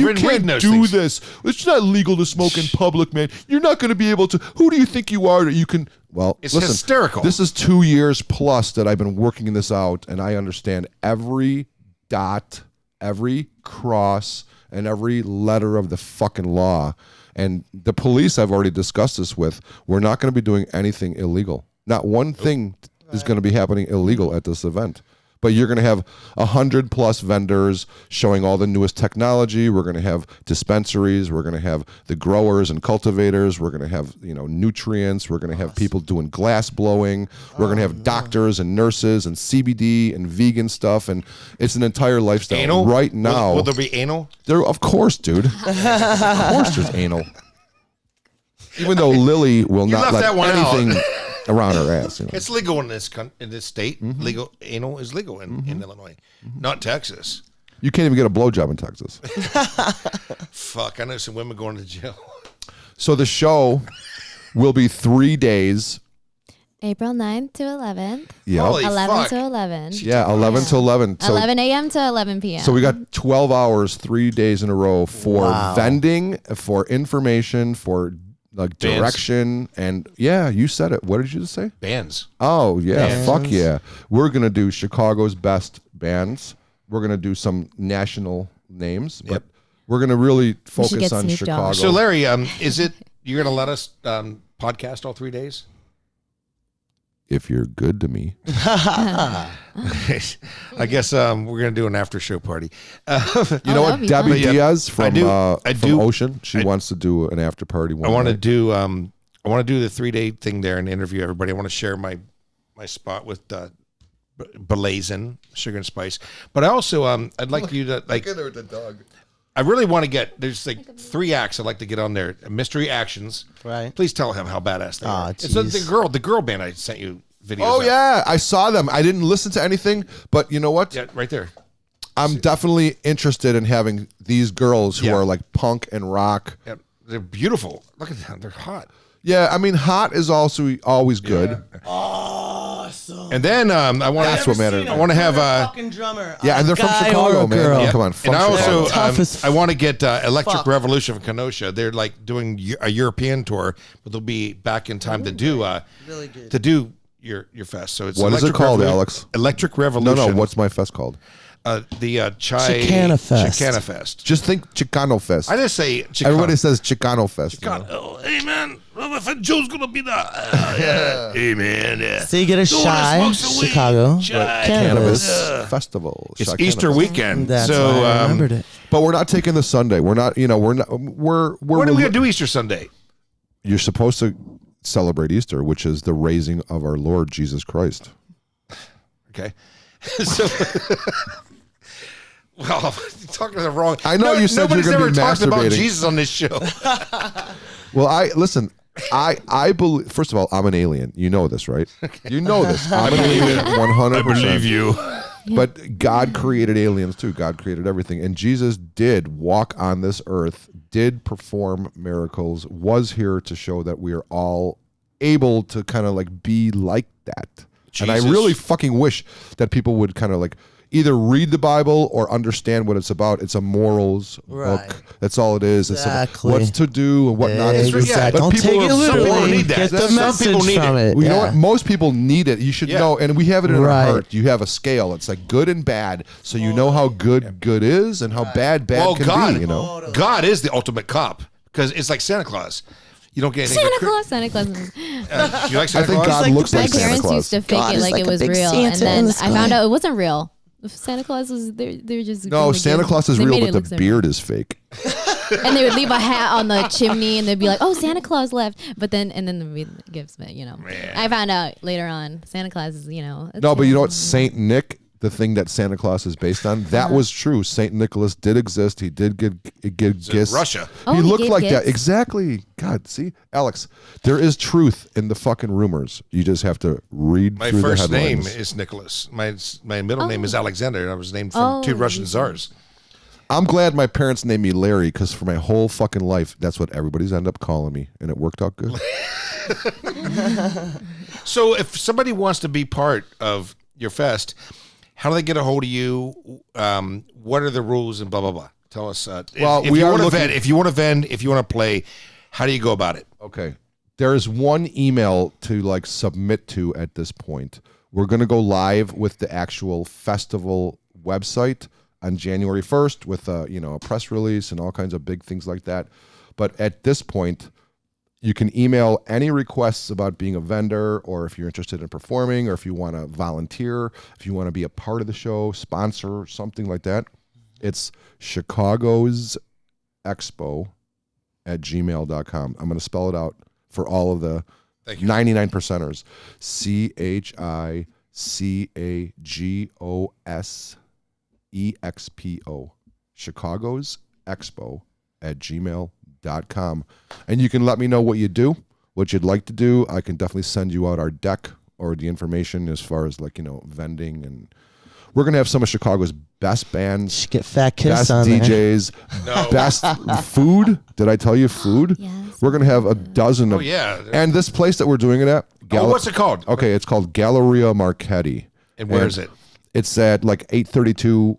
do this. It's not legal to smoke in public, man. You're not going to be able to. Who do you think you are that you can? Well,
it's
listen,
hysterical.
This is 2 years plus that I've been working this out, and I understand every dot, every cross, and every letter of the fucking law. And the police, I've already discussed this with, we're not going to be doing anything illegal. Not one thing is going to be happening illegal at this event. But you're going to have 100+ vendors showing all the newest technology. We're going to have dispensaries. We're going to have the growers and cultivators. We're going to have nutrients. We're going to have people doing glass blowing. We're going to have doctors and nurses and CBD and vegan stuff. And it's an entire lifestyle.
Anal?
Right now.
Will there be anal?
There, of course, dude. Of course there's anal. Even though Lily will not let anything around her ass.
It's legal in this state.
Mm-hmm.
Legal anal is legal in Illinois, not Texas.
You can't even get a blowjob in Texas.
Fuck, I know some women going to jail.
So the show will be 3 days.
April 9th to 11th.
Yeah.
11 to 11.
Yeah, 11 to 11. So,
11 a.m. to 11 p.m.
So we got 12 hours, 3 days in a row for vending, for information, for direction, and you said it. What did you just say?
Bands.
Oh yeah,
Bands.
Fuck yeah. We're gonna do Chicago's best bands. We're gonna do some national names, but we're gonna really focus on Chicago.
So Larry, is it you're gonna let us podcast all 3 days?
If you're good to me.
I guess we're going to do an after show party.
You know what? Debbie Diaz from Ocean, she wants to do an after party one
I want to
night.
do the 3-day thing there and interview everybody. I want to share my spot with Blazin' Sugar and Spice. But I also I'd like you to like
Look at her with the dog.
I really want to get there's like 3 acts I'd like to get on there. Mystery Actions.
Right.
Please tell him how badass they are. It's
geez.
the girl band I sent you videos
Oh
of.
yeah, I saw them. I didn't listen to anything, but you know what?
Yeah, right there.
I'm definitely interested in having these girls who are like punk and rock.
Yeah, they're beautiful. Look at them. They're hot.
Yeah, I mean, hot is also always good.
Awesome.
And then I want
That's what mattered.
I want to have
fucking drummer.
Yeah, and they're from
guy
Chicago,
or a
man.
girl.
Yeah. Come on,
And I also
Tough as
I want to get Electric
fuck.
Revolution from Kenosha. They're like doing a European tour, but they'll be back in time to do
really good.
to do your fest. So it's
What is it
Electric
called, Alex?
Electric Revolution.
No, what's my fest called?
The
Chicana Fest.
Chicana Fest.
Just think Chicano Fest.
I just say Chicano.
Everybody says Chicano Fest.
God, oh, hey man, if Joe's gonna be the hey man,
So you get a shy Chicago
Cannabis Festival.
It's
Shy
Easter
Cannabis.
weekend.
That's
so
why I remembered it.
But we're not taking the Sunday. We're not. We're.
When are we gonna do Easter Sunday?
You're supposed to celebrate Easter, which is the raising of our Lord Jesus Christ.
Okay, so. Well, you're talking to the wrong.
I know you said you're going to be
talked about
masturbating.
Jesus on this show.
Well, I believe. First of all, I'm an alien. You know this, right? You know this. I'm an alien. 100%.
I believe you.
But God created aliens too. God created everything, and Jesus did walk on this earth, did perform miracles, was here to show that we are all able to kind of like be like that.
Jesus.
And I really fucking wish that people would kind of like either read the Bible or understand what it's about. It's a morals book. That's all it is.
Exactly.
It's what to do and what not to do.
Exactly.
But
Don't
people
take it
some people
literally.
need that.
Get the
Some
message
people need
from it.
Well, you know
Yeah.
what? Most people need it. You should know, and we have it in our
Right.
heart. You have a scale. It's like good and bad, so you know how good is and how bad
Well,
can
God,
be. You know,
God is the ultimate cop because it's like Santa Claus. You don't get anything.
Santa Claus.
You like Santa
I think
Claus?
God
like
looks
My
like Santa
parents
Claus.
used to fake
God
it
is
like
like
it
a
was
big
real,
Santa
and
in
then
the
I
sky.
found out it wasn't real. Santa Claus was they're just
No,
gonna
Santa
give-
Claus is
they
real,
made
but
it
the
look so
beard is fake.
and they would leave a hat on the chimney, and they'd be like, "Oh, Santa Claus left," but then the gifts, but I found out later on Santa Claus is
No, but you know what? Saint Nick, the thing that Santa Claus is based on, that was true. Saint Nicholas did exist. He did give gifts.
Russia.
Oh,
he
he
looked
gave
like that.
gifts?
Exactly. God, see, Alex, there is truth in the fucking rumors. You just have to read
My
through
first
the
name
headlines.
is Nicholas. My middle name is Alexander, and I was named from two Russian czars.
I'm glad my parents named me Larry because for my whole fucking life, that's what everybody's ended up calling me, and it worked out good.
So if somebody wants to be part of your fest, how do they get a hold of you? What are the rules and blah, blah, blah? Tell us.
Well,
if
we
you
are
want to
looking-
vend, if you want to vend, if you want to play, how do you go about it?
Okay. There is one email to like submit to at this point. We're going to go live with the actual festival website on January 1st with a press release and all kinds of big things like that. But at this point, you can email any requests about being a vendor, or if you're interested in performing, or if you want to volunteer, if you want to be a part of the show, sponsor, something like that. It's Chicago's Expo@gmail.com. I'm going to spell it out for all of the 99 percenters. CHICAGOSEXPO. Chicago's Expo@gmail.com. And you can let me know what you do, what you'd like to do. I can definitely send you out our deck or the information as far as vending, and we're going to have some of Chicago's best bands,
Get Fat Kiss
best
on there.
DJs, best food. Did I tell you food?
Yes.
We're going to have a dozen of.
Oh, yeah.
And this place that we're doing it at.
What's it called?
Okay, it's called Galleria Marchetti.
And where is it?
It's at like 832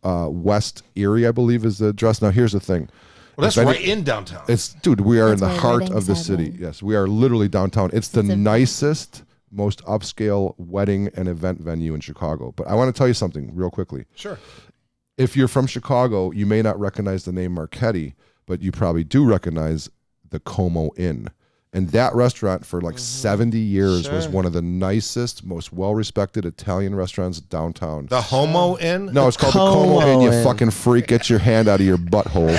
West Erie, I believe is the address. Now, here's the thing.
Well, that's
If any-
right in downtown.
Dude, we are
That's
in the
where
heart
weddings
of the city.
happen.
Yes, we are literally downtown. It's the
It's a-
nicest, most upscale wedding and event venue in Chicago. But I want to tell you something real quickly.
Sure.
If you're from Chicago, you may not recognize the name Marchetti, but you probably do recognize the Como Inn. And that restaurant for like 70 years was one of the nicest, most well-respected Italian restaurants downtown.
The Homo Inn?
No, it's called
Como
the Como Inn, you
Inn.
fucking freak. Get your hand out of your butthole.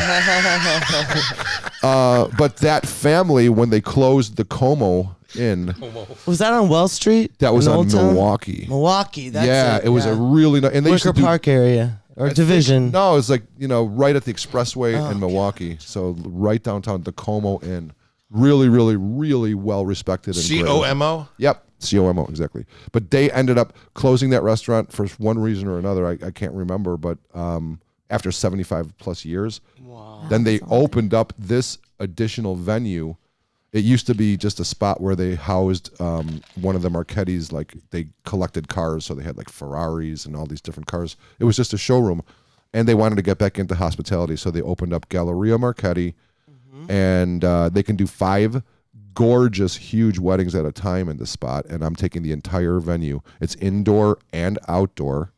But that family, when they closed the Como Inn,
Was that on Wells Street?
that was
in
on
Old Town?
Milwaukee.
Milwaukee. That's
Yeah, it was a
yeah.
really nice. And they used
Wicker
to do,
Park area or Division.
No, it was like, right at the expressway in Milwaukee. So right downtown, the Como Inn. Really, really, really well respected. and great.
COMO?
Yep, COMO, exactly. But they ended up closing that restaurant for one reason or another. I can't remember, but after 75 plus years, then they opened up this additional venue. It used to be just a spot where they housed one of the Marchettis, like they collected cars, so they had like Ferraris and all these different cars. It was just a showroom, and they wanted to get back into hospitality, so they opened up Galleria Marchetti, and they can do 5 gorgeous, huge weddings at a time in this spot, and I'm taking the entire venue. It's indoor and outdoor.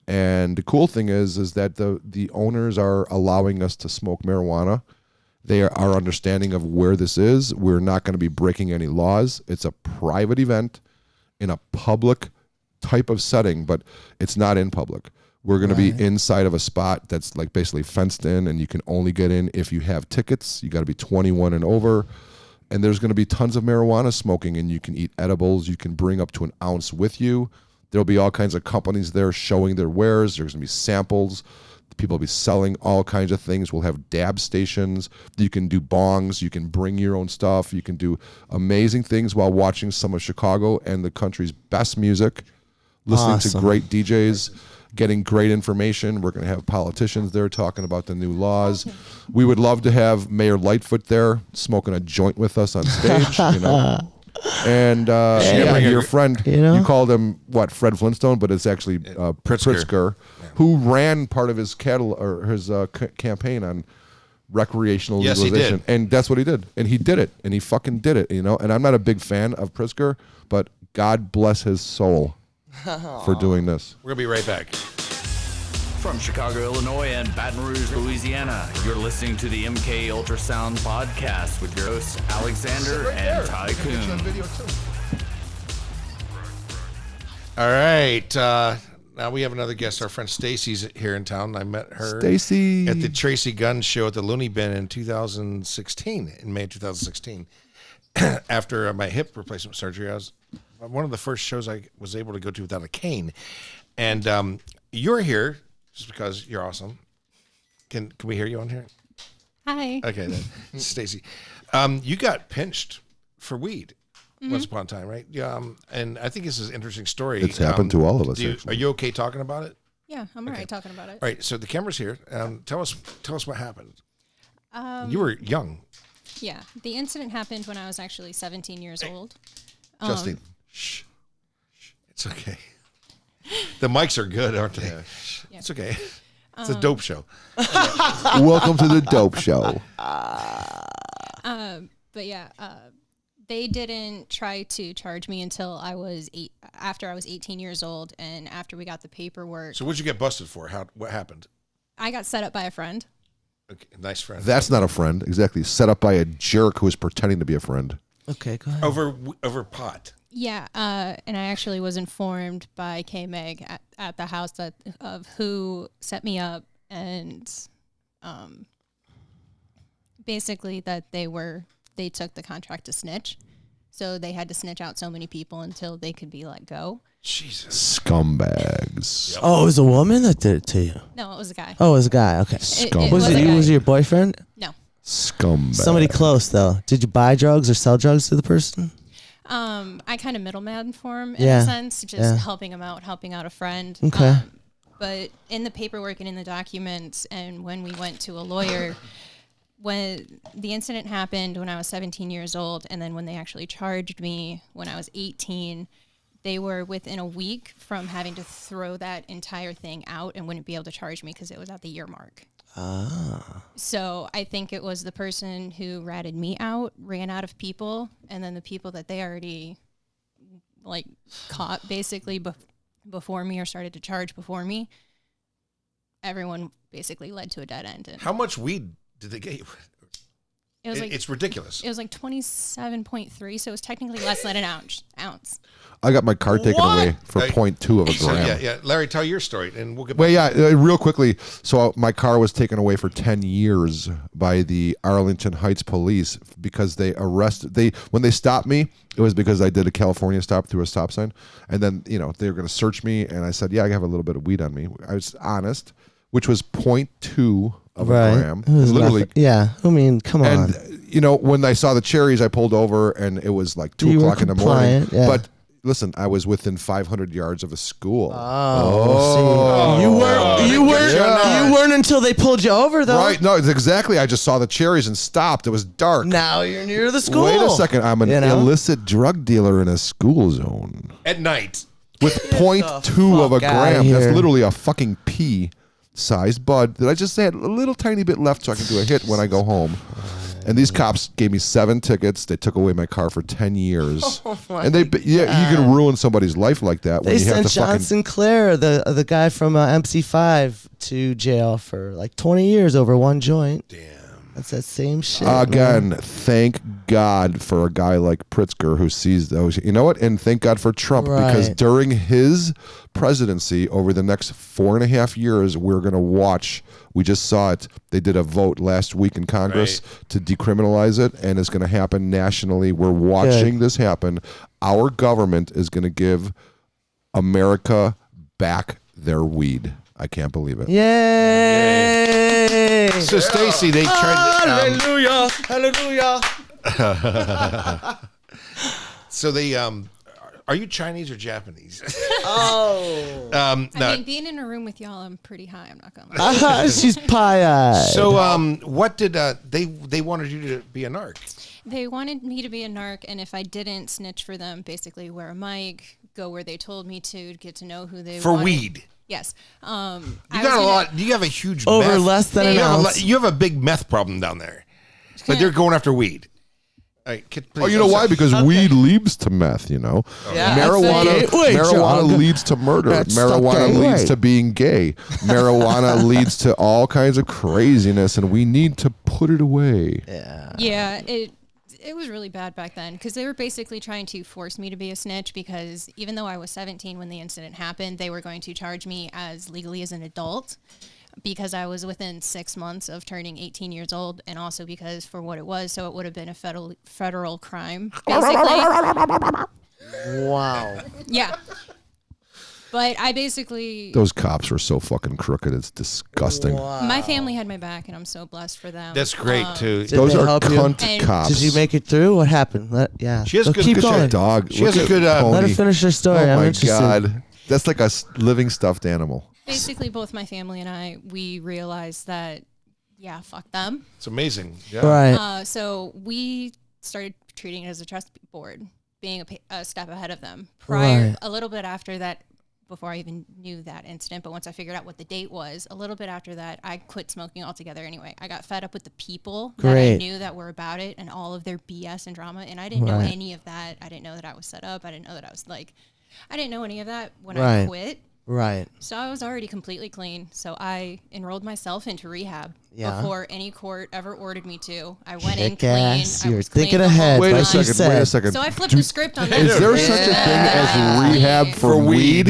And the cool thing is that the owners are allowing us to smoke marijuana. They are understanding of where this is. We're not going to be breaking any laws. It's a private event in a public type of setting, but it's not in public. We're going to be inside of a spot that's like basically fenced in, and you can only get in if you have tickets. You got to be 21 and over. And there's going to be tons of marijuana smoking, and you can eat edibles. You can bring up to an ounce with you. There'll be all kinds of companies there showing their wares. There's going to be samples. People will be selling all kinds of things. We'll have dab stations. You can do bongs. You can bring your own stuff. You can do amazing things while watching some of Chicago and the country's best music, listening to great DJs, getting great information. We're going to have politicians there talking about the new laws. We would love to have Mayor Lightfoot there smoking a joint with us on stage, you know. And your friend, you called him Fred Flintstone, but it's actually Pritzker, who ran part of his campaign on recreational legalization.
He did.
And that's what he did. And he did it. And he fucking did it, you know. And I'm not a big fan of Pritzker, but God bless his soul for doing this.
We're going to be right back.
From Chicago, Illinois and Baton Rouge, Louisiana, you're listening to the MK Ultrasound podcast with your hosts, Alexander and Ty Goone.
All right. Now we have another guest. Our friend Stacy's here in town. I met her
Stacy
at the Tracy Gunn show at the Looney Bin in 2016, in May 2016. After my hip replacement surgery, I was one of the first shows I was able to go to without a cane. And you're here just because you're awesome. Can we hear you on here?
Hi.
Okay, then. Stacy. You got pinched for weed once upon a time, right? And I think this is an interesting story.
It's happened to all of us.
Are you okay talking about it?
Yeah, I'm all right talking about it.
All right, so the camera's here. Tell us what happened. You were young.
Yeah, the incident happened when I was actually 17 years old.
Justine.
Shh. It's okay. The mics are good, aren't they?
Yeah.
It's okay. It's a dope show.
Welcome to the dope show.
But yeah, they didn't try to charge me until after I was 18 years old, and after we got the paperwork.
So what'd you get busted for? What happened?
I got set up by a friend.
Okay, nice friend.
That's not a friend. Exactly. Set up by a jerk who is pretending to be a friend.
Okay, go ahead.
Over pot.
Yeah, and I actually was informed by K-Meg at the house of who set me up, and basically that they took the contract to snitch, so they had to snitch out so many people until they could be let go.
Jesus.
Scumbags.
Yep.
Oh, it was a woman that did it to you?
No, it was a guy.
Oh, it was a guy. Okay. Was it your boyfriend?
No.
Scumbag.
Somebody close, though. Did you buy drugs or sell drugs to the person?
I kind of middleman for him in a sense, just helping him out, helping out a friend.
Okay.
But in the paperwork and in the documents, and when we went to a lawyer, when the incident happened when I was 17 years old, and then when they actually charged me when I was 18, they were within a week from having to throw that entire thing out and wouldn't be able to charge me because it was at the year mark. So I think it was the person who ratted me out, ran out of people, and then the people that they already caught basically before me or started to charge before me, everyone basically led to a dead end. And
how much weed did they get you? It's ridiculous.
It was 27.3, so it was technically less than an ounce.
I got my car taken away for 0.2 of a gram.
Yeah. Larry, tell your story, and we'll get back.
Well, real quickly. So my car was taken away for 10 years by the Arlington Heights police because when they stopped me, it was because I did a California stop through a stop sign, and then they were going to search me, and I said, yeah, I have a little bit of weed on me. I was honest, which was 0.2 of a gram. Literally.
I mean, come on.
And when I saw the cherries, I pulled over, and it was like 2 o'clock in the morning.
Yeah.
But listen, I was within 500 yards of a school.
You weren't until they pulled you over, though.
Right? No, it's exactly. I just saw the cherries and stopped. It was dark.
Now you're near the school.
Wait a second. I'm an illicit drug dealer in a school zone
at night
with 0.2 of a gram. That's literally a fucking pea-sized bud that I just had a little tiny bit left so I can do a hit when I go home. And these cops gave me 7 tickets. They took away my car for 10 years. And you can ruin somebody's life like that.
They sent John Sinclair, the guy from MC5, to jail for 20 years over one joint.
Damn.
That's that same shit.
Again, thank God for a guy like Pritzker who sees those. You know what? And thank God for Trump because during his presidency over the next 4.5 years, we're going to watch. We just saw it. They did a vote last week in Congress to decriminalize it, and it's going to happen nationally. We're watching this happen. Our government is going to give America back their weed. I can't believe it.
Yay!
So Stacy, they tried.
Hallelujah! Hallelujah!
So they are you Chinese or Japanese?
Oh.
I
No.
mean, being in a room with y'all, I'm pretty high. I'm not gonna lie.
She's pie-eyed.
So what did they wanted you to be a narc?
They wanted me to be a narc, and if I didn't snitch for them, basically wear a mic, go where they told me to get to know who they
For
wanted.
weed.
Yes.
You got a lot. You have a huge
Over
meth.
less than an ounce.
You have a big meth problem down there, but they're going after weed. All right,
Oh, you know why? Because weed leads to meth, you know.
Yeah,
Marijuana leads to murder. Marijuana leads to being gay. Marijuana leads to all kinds of craziness, and we need to put it away.
Yeah, it was really bad back then because they were basically trying to force me to be a snitch because even though I was 17 when the incident happened, they were going to charge me as legally as an adult because I was within 6 months of turning 18 years old, and also because for what it was, so it would have been a federal crime, basically.
Wow.
Yeah. But I basically...
Those cops were so fucking crooked. It's disgusting.
My family had my back, and I'm so blessed for them.
That's great, too.
Those are
help you?
cunt cops.
Did you make it through? What happened? Yeah.
She has
Let's
good-
keep
good
going.
Dog.
She has a good.
Let her finish her story.
Oh
I'm
my
interested.
God. That's like a living stuffed animal.
Basically, both my family and I, we realized that, yeah, fuck them.
It's amazing.
Yeah. Right.
So we started treating it as a trust board, being a step ahead of them. A little bit after that, before I even knew that incident, but once I figured out what the date was, a little bit after that, I quit smoking altogether anyway. I got fed up with the people that I knew that were about it and all of their BS and drama, and I didn't know any of that. I didn't know that I was set up. I didn't know that I was I didn't know any of that when I quit.
Right.
So I was already completely clean. So I enrolled myself into rehab before any court ever ordered me to. I went in clean.
Ass.
I
You're
was clean
thinking
the whole
ahead.
Wait a
like you
second.
said.
Wait a second.
So I flipped the script on that.
Is there such a thing as rehab for weed?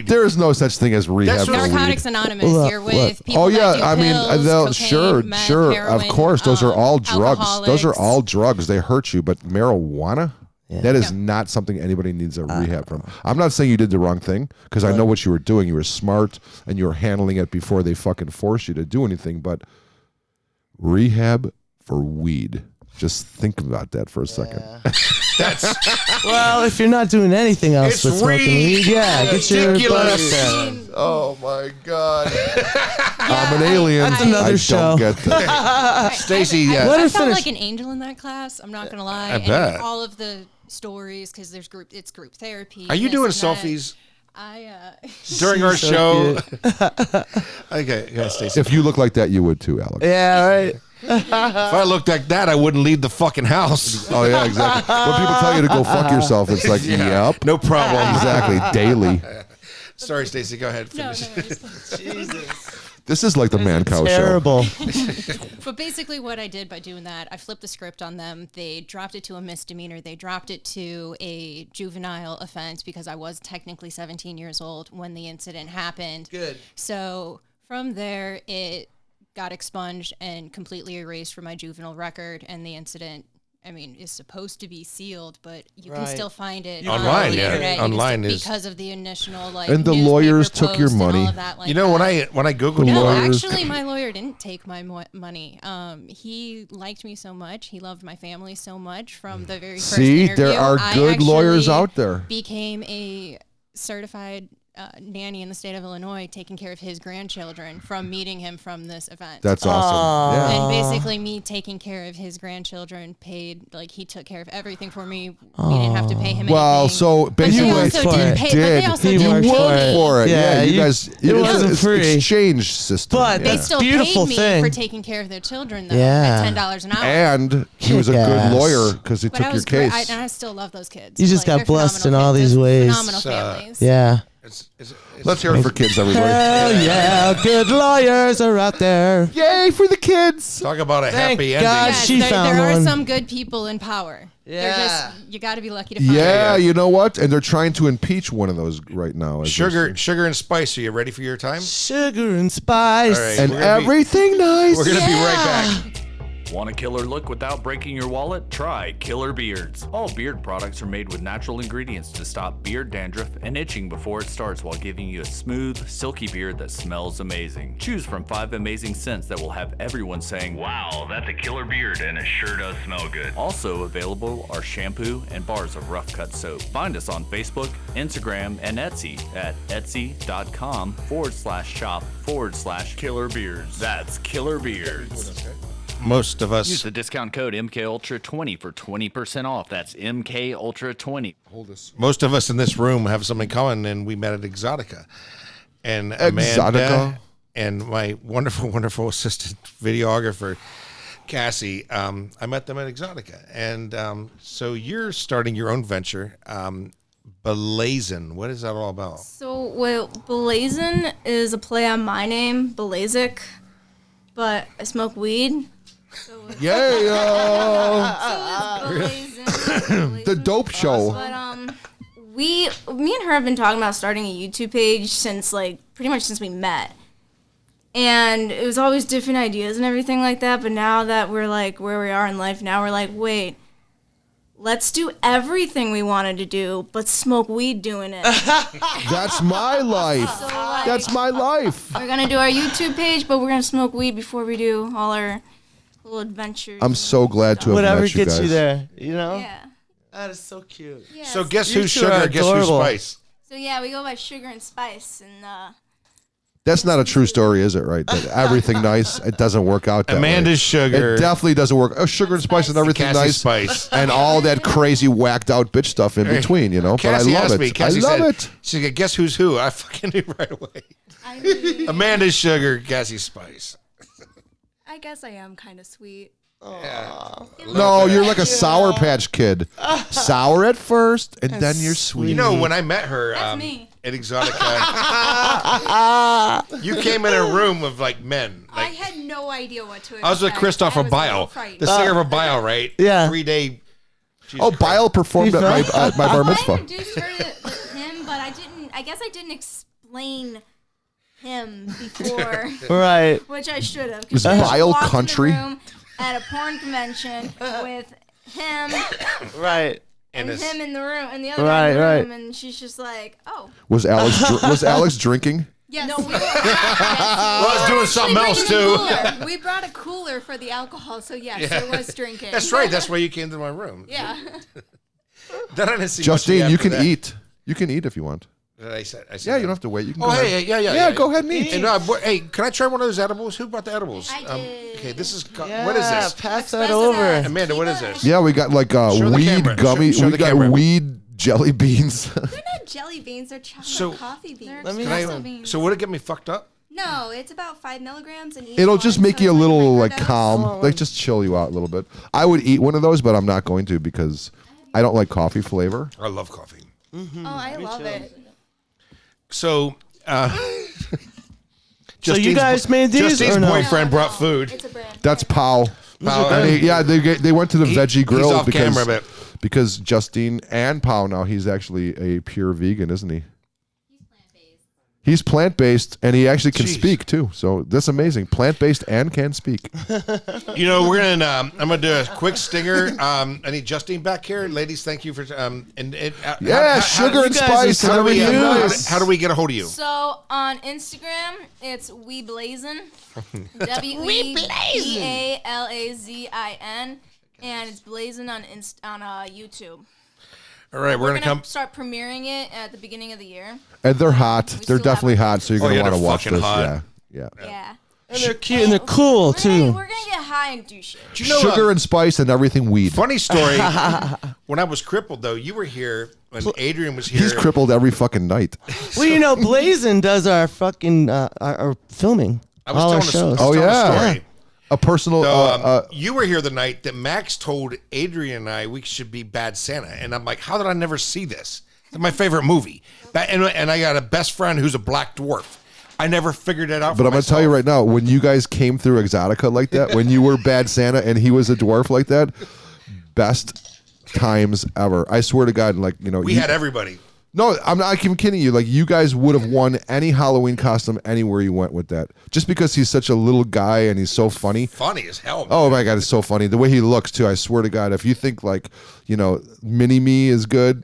There is no such thing as rehab for weed.
Narcotics Anonymous. You're with people
Oh yeah,
that do
I mean,
pills,
sure,
cocaine, meth,
sure,
heroin,
of course, those are all drugs. Those are
alcoholics.
all drugs. They hurt you, but marijuana. That is not something anybody needs a rehab from. I'm not saying you did the wrong thing because I know what you were doing. You were smart and you were handling it before they fucking forced you to do anything. But rehab for weed. Just think about that for a second.
Well, if you're not doing anything else
It's
with smoking weed, get your butt up
ridiculous.
there.
Oh my God. I'm an alien.
That's another
I
show.
don't get that.
Stacy,
I felt like an angel in that class. I'm not gonna lie.
I bet.
And all of the stories because it's group therapy.
Are you
this
doing
and that.
selfies
I
during our
so
show? Okay, yeah, Stacy.
If you look like that, you would too, Alex.
Yeah, right.
If I looked like that, I wouldn't leave the fucking house.
Oh yeah, exactly. When people tell you to go fuck yourself, it's like, yep,
no problem.
exactly, daily.
Sorry, Stacy. Go ahead.
no,
Finish.
Jesus.
This is like the Man Cow
Terrible.
But basically what I did by doing that, I flipped the script on them. They dropped it to a misdemeanor. They dropped it to a juvenile offense because I was technically 17 years old when the incident happened.
Good.
So from there, it got expunged and completely erased from my juvenile record, and the incident, I mean, is supposed to be sealed, but you can still find it
Online,
on the
yeah.
internet. You
Online
can
is-
because of the initial
And the
newspaper
lawyers took your
post and
money.
all of that like
You know,
that.
when I googled
The
No,
lawyers-
actually, my lawyer didn't take my money. He liked me so much. He loved my family so much from the very first
See,
interview.
there are
I
good lawyers
actually
out there.
Became a certified nanny in the state of Illinois, taking care of his grandchildren from meeting him from this event.
That's awesome. Yeah.
And basically, me taking care of his grandchildren paid, like, he took care of everything for me. We didn't have to pay him
Well,
anything.
so
But they
basically,
also
you
didn't pay, but they also
He
didn't
worked
pay
for
me.
it.
for it.
Yeah,
Yeah, you
you-
guys.
it wasn't
it's
free.
Exchange system.
But
yeah.
They still
Beautiful
paid me
thing.
for taking care of their children, though,
Yeah.
at $10 an hour.
And he was a
Kick
good
ass.
lawyer because he
But
took
I
your
was great.
case.
And I still love those kids.
You just got
they're
blessed in
phenomenal
all
kids.
these
They're
ways.
Phenomenal families.
Yeah.
Let's hear it for kids, everybody.
Hell yeah, good lawyers are out there.
Yay for the kids.
Talk about a
Thank
happy
God
ending.
she found
there are
one.
some good people in power. They're
Yeah.
just, you got to be lucky to find
Yeah,
them.
you know what? And they're trying to impeach one of those right now. as
Sugar,
we're-
sugar and spice. Are you ready for your time?
Sugar and spice.
All right.
And
We're gonna be-
everything nice.
We're gonna be right back.
Want a killer look without breaking your wallet? Try Killer Beards. All beard products are made with natural ingredients to stop beard dandruff and itching before it starts while giving you a smooth, silky beard that smells amazing. Choose from 5 amazing scents that will have everyone saying, "Wow, that's a killer beard and it sure does smell good." Also available are shampoo and bars of rough cut soap. Find us on Facebook, Instagram, and Etsy at etsy.com/shop/Killer Beards. That's Killer Beards.
Most of us
Use the discount code MKUltra20 for 20% off. That's MKUltra20.
Hold this.
Most of us in this room have something in common, and we met at Exotica. And
Exotica?
Amanda and my wonderful, wonderful assistant videographer, Cassie, I met them at Exotica. And so you're starting your own venture, Blazin. What is that all about?
So, well, Blazin is a play on my name, Blazik, but I smoke weed.
Yeah. The dope show.
But me and her have been talking about starting a YouTube page since pretty much since we met. And it was always different ideas and everything like that, but now that we're where we are in life, now we're like, wait, let's do everything we wanted to do, but smoke weed doing it.
That's my life.
So,
That's my life.
We're going to do our YouTube page, but we're going to smoke weed before we do all our little adventures.
I'm so glad to have
Whatever
met you
gets
guys.
you there, you know?
Yeah.
That is so cute.
Yeah,
So guess
You
who's
two are
sugar, guess who's
adorable.
spice?
So yeah, we go by Sugar and Spice, and
That's not a true story, is it? Right? That everything nice, it doesn't work out that way.
Amanda's sugar.
It definitely doesn't work. Oh, sugar and spice and everything
Cassie
nice.
Spice.
And all that crazy whacked out bitch stuff in between, you know?
Cassie
but I love
asked
it.
me. Cassie
I love
said,
it.
She said, guess who's who? I fucking knew right away. Amanda's sugar, Cassie Spice.
I guess I am kind of sweet.
No, you're like a Sour Patch Kid. Sour at first, and then you're sweet.
You know, when I met her
me.
at Exotica, you came in a room of men.
I had no idea what to expect.
I was with Christopher
I was a little
Bile,
frightened.
the singer of Bile, right?
Yeah.
3-day.
Oh, Bile performed at my bar
I
mitzvah.
introduced her to him, but I guess I didn't explain him before.
Right.
Which I should have.
Is Bile country?
At a porn convention with him.
Right.
And him in the room, and the other
Right,
guy in the
right.
room, and she's just like, "Oh."
Was Alex drinking?
Yes. No, we were.
I was doing something else too.
We brought a cooler for the alcohol, so yes,
Yeah.
there was drinking.
That's right. That's why you came to my room.
Yeah.
Then I didn't see
Justine,
much
you
after
can
that.
eat. You can eat if you want.
I said
Yeah, you don't have to wait. You can
Oh,
go
hey,
ahead.
yeah.
Yeah, go ahead and eat.
And, hey, can I try one of those edibles? Who brought the edibles?
I did.
Okay, this is
Yeah,
what is this?
pass that over.
Amanda, what is this?
Yeah, we got
Show the
weed
camera.
gummy.
Show
We
the
got
camera.
weed jelly beans.
They're not jelly beans; they're chocolate
So-
coffee beans.
Let me-
Espresso beans.
So would it get me fucked up?
No, it's about 5 milligrams, and each
It'll
one,
just
so
make you a
it's
little
microdose.
calm, just chill you out a little bit. I would eat one of those, but I'm not going to because I don't like coffee flavor.
I love coffee.
Oh, I love it.
So,
So you guys made these
Justine's
or no?
boyfriend brought food.
It's a brand.
That's Pow.
Pow.
And they went to the veggie grill
off
because
camera, but-
because Justine and Pow now he's actually a pure vegan, isn't he? He's plant-based, and he actually can
Jeez.
speak too. So that's amazing. Plant-based and can speak.
You know, we're gonna. I'm gonna do a quick stinger. I need Justine back here, ladies. Thank you for.
Yeah, sugar and spice and everything nice.
How do we get a hold of you?
So on Instagram, it's WeBlazin. WeBlazin, and it's Blazin on YouTube.
All right, we're gonna come.
Start premiering it at the beginning of the year.
And they're hot.
We
They're
still
definitely
have
hot. So you're
Oh,
gonna
yeah,
want to
they're
watch
fucking
this.
hot.
Yeah.
Yeah.
And they're cute and they're cool
We're
too.
gonna get high and do shit.
Do you know,
Sugar and spice and everything weed.
funny story. When I was crippled, though, you were here when Adrian was here.
He's crippled every fucking night.
Well, you know, Blazin does our fucking our filming.
I was
all our
telling
shows.
Oh,
telling
yeah.
a story.
A personal.
So, you were here the night that Max told Adrian and I we should be Bad Santa, and I'm like, how did I never see this? It's my favorite movie, and I got a best friend who's a black dwarf. I never figured it out.
But
for
I'm going to tell you right now, when you guys came through Exotica like that, when you were Bad Santa and he was a dwarf like that, best times ever. I swear to God,
we had everybody.
No, I'm not even kidding you. Like, you guys would have won any Halloween costume anywhere you went with that. Just because he's such a little guy and he's so funny.
Funny as hell. Man.
Oh my God, it's so funny. The way he looks too. I swear to God, if you think like, Mini-Me is good.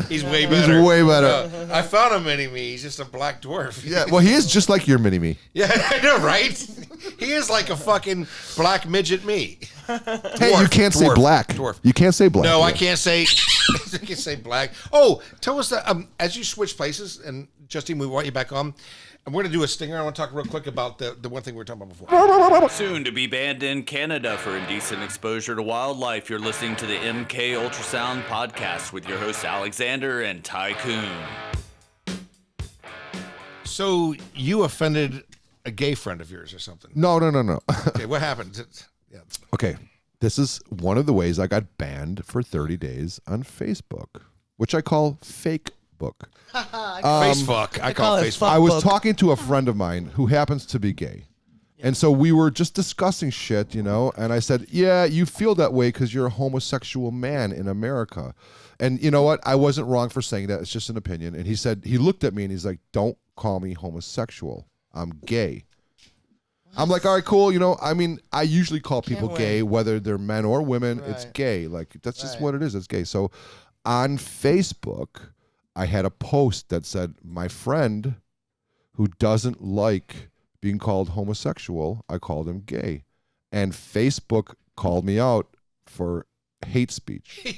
He's way better.
He's way better.
I found a Mini-Me. He's just a black dwarf.
Yeah, well, he is just like your Mini-Me.
Yeah, I know, right? He is like a fucking black midget me.
Hey, you can't say black.
Dwarf.
You can't say black.
No, I can't say. I can't say black. Oh, tell us that as you switch places, and Justine, we want you back on. And we're going to do a stinger. I want to talk real quick about the one thing we were talking about before.
Soon to be banned in Canada for indecent exposure to wildlife. You're listening to the MK Ultrasound podcast with your hosts Alexander and Tycoon.
So you offended a gay friend of yours or something?
No.
Okay, what happened? Yeah.
Okay, this is one of the ways I got banned for 30 days on Facebook, which I call fake book.
Facebook. I call it Facebook.
I was talking to a friend of mine who happens to be gay. And so we were just discussing shit, and I said, yeah, you feel that way because you're a homosexual man in America. And you know what? I wasn't wrong for saying that. It's just an opinion. And he said, he looked at me and he's like, don't call me homosexual. I'm gay. I'm like, all right, cool. I usually call people gay, whether they're men or women. Right. It's gay. Like, that's just what it is. It's gay. So on Facebook, I had a post that said, my friend who doesn't like being called homosexual, I called him gay. And Facebook called me out for hate speech.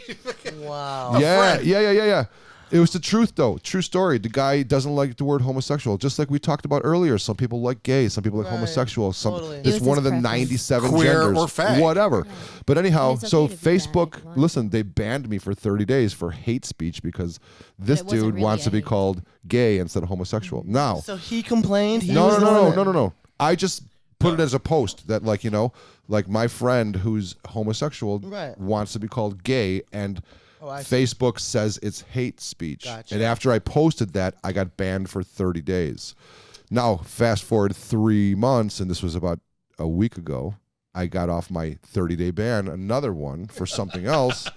Wow.
Yeah. It was the truth, though. True story. The guy doesn't like the word homosexual, just like we talked about earlier. Some people like gay. Some people like homosexual. It's one of the 97
queer
genders.
or fag.
Whatever. Right. But anyhow,
okay
so
Facebook,
listen, they banned me for 30 days for hate speech because this dude
really
wants to be called gay instead of homosexual. Now.
So he complained?
No. I just put it as a post that, like my friend who's homosexual wants to be called gay, and Facebook says it's hate speech. Gotcha. And after I posted that, I got banned for 30 days. Now, fast forward 3 months, and this was about a week ago, I got off my 30-day ban, another one for something else.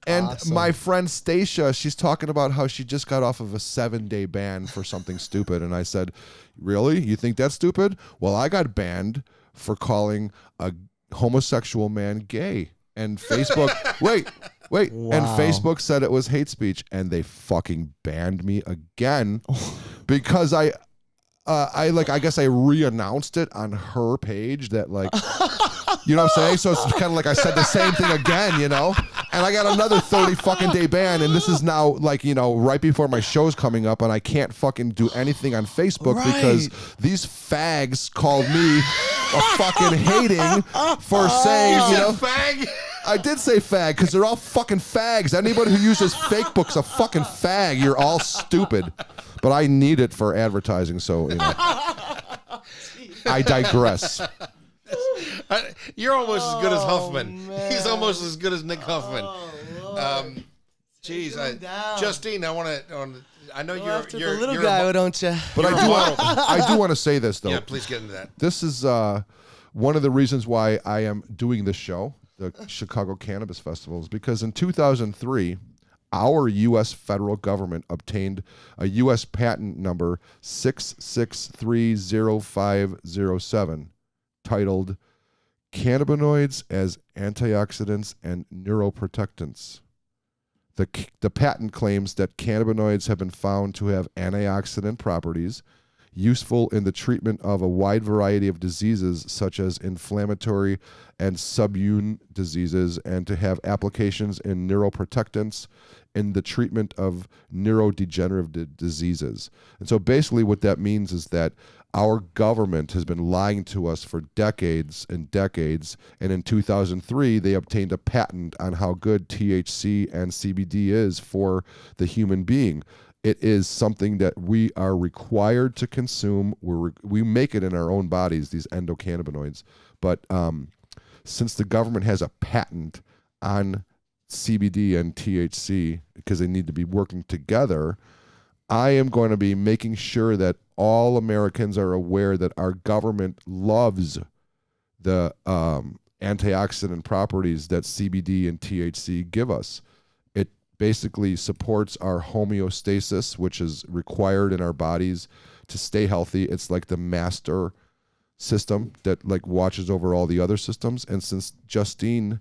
And my friend Stacia, she's talking about how she just got off of a 7-day ban for something stupid. And I said, really? You think that's stupid? Well, I got banned for calling a homosexual man gay. And Facebook, wait. Wow. And Facebook said it was hate speech, and they fucking banned me again because I guess I re-announced it on her page that you know what I'm saying? So it's kind of like I said the same thing again, and I got another 30 fucking day ban, and this is now right before my show's coming up, and I can't fucking do anything on Facebook because these fags called me a fucking hating for saying,
fag.
I did say fag because they're all fucking fags. Anybody who uses fake book's a fucking fag. You're all stupid. But I need it for advertising, so I digress.
You're almost as good as Huffman. Man. He's almost as good as Nick Huffman. Justine, I know you're
the little guy, don't you?
But I do want to say this though.
Yeah, please get into that.
This is one of the reasons why I am doing this show, the Chicago Cannabis Festival, is because in 2003. Our U.S. federal government obtained a U.S. patent number 6630507 titled Cannabinoids as Antioxidants and Neuroprotectants. The patent claims that cannabinoids have been found to have antioxidant properties useful in the treatment of a wide variety of diseases such as inflammatory and subimmune diseases, and to have applications in neuroprotectants in the treatment of neurodegenerative diseases. And so basically what that means is that our government has been lying to us for decades and decades, and in 2003 they obtained a patent on how good THC and CBD is for the human being. It is something that we are required to consume. We make it in our own bodies, these endocannabinoids. But since the government has a patent on CBD and THC, because they need to be working together, I am going to be making sure that all Americans are aware that our government loves the antioxidant properties that CBD and THC give us. basically supports our homeostasis, which is required in our bodies to stay healthy. It's like the master system that like watches over all the other systems. And since Justine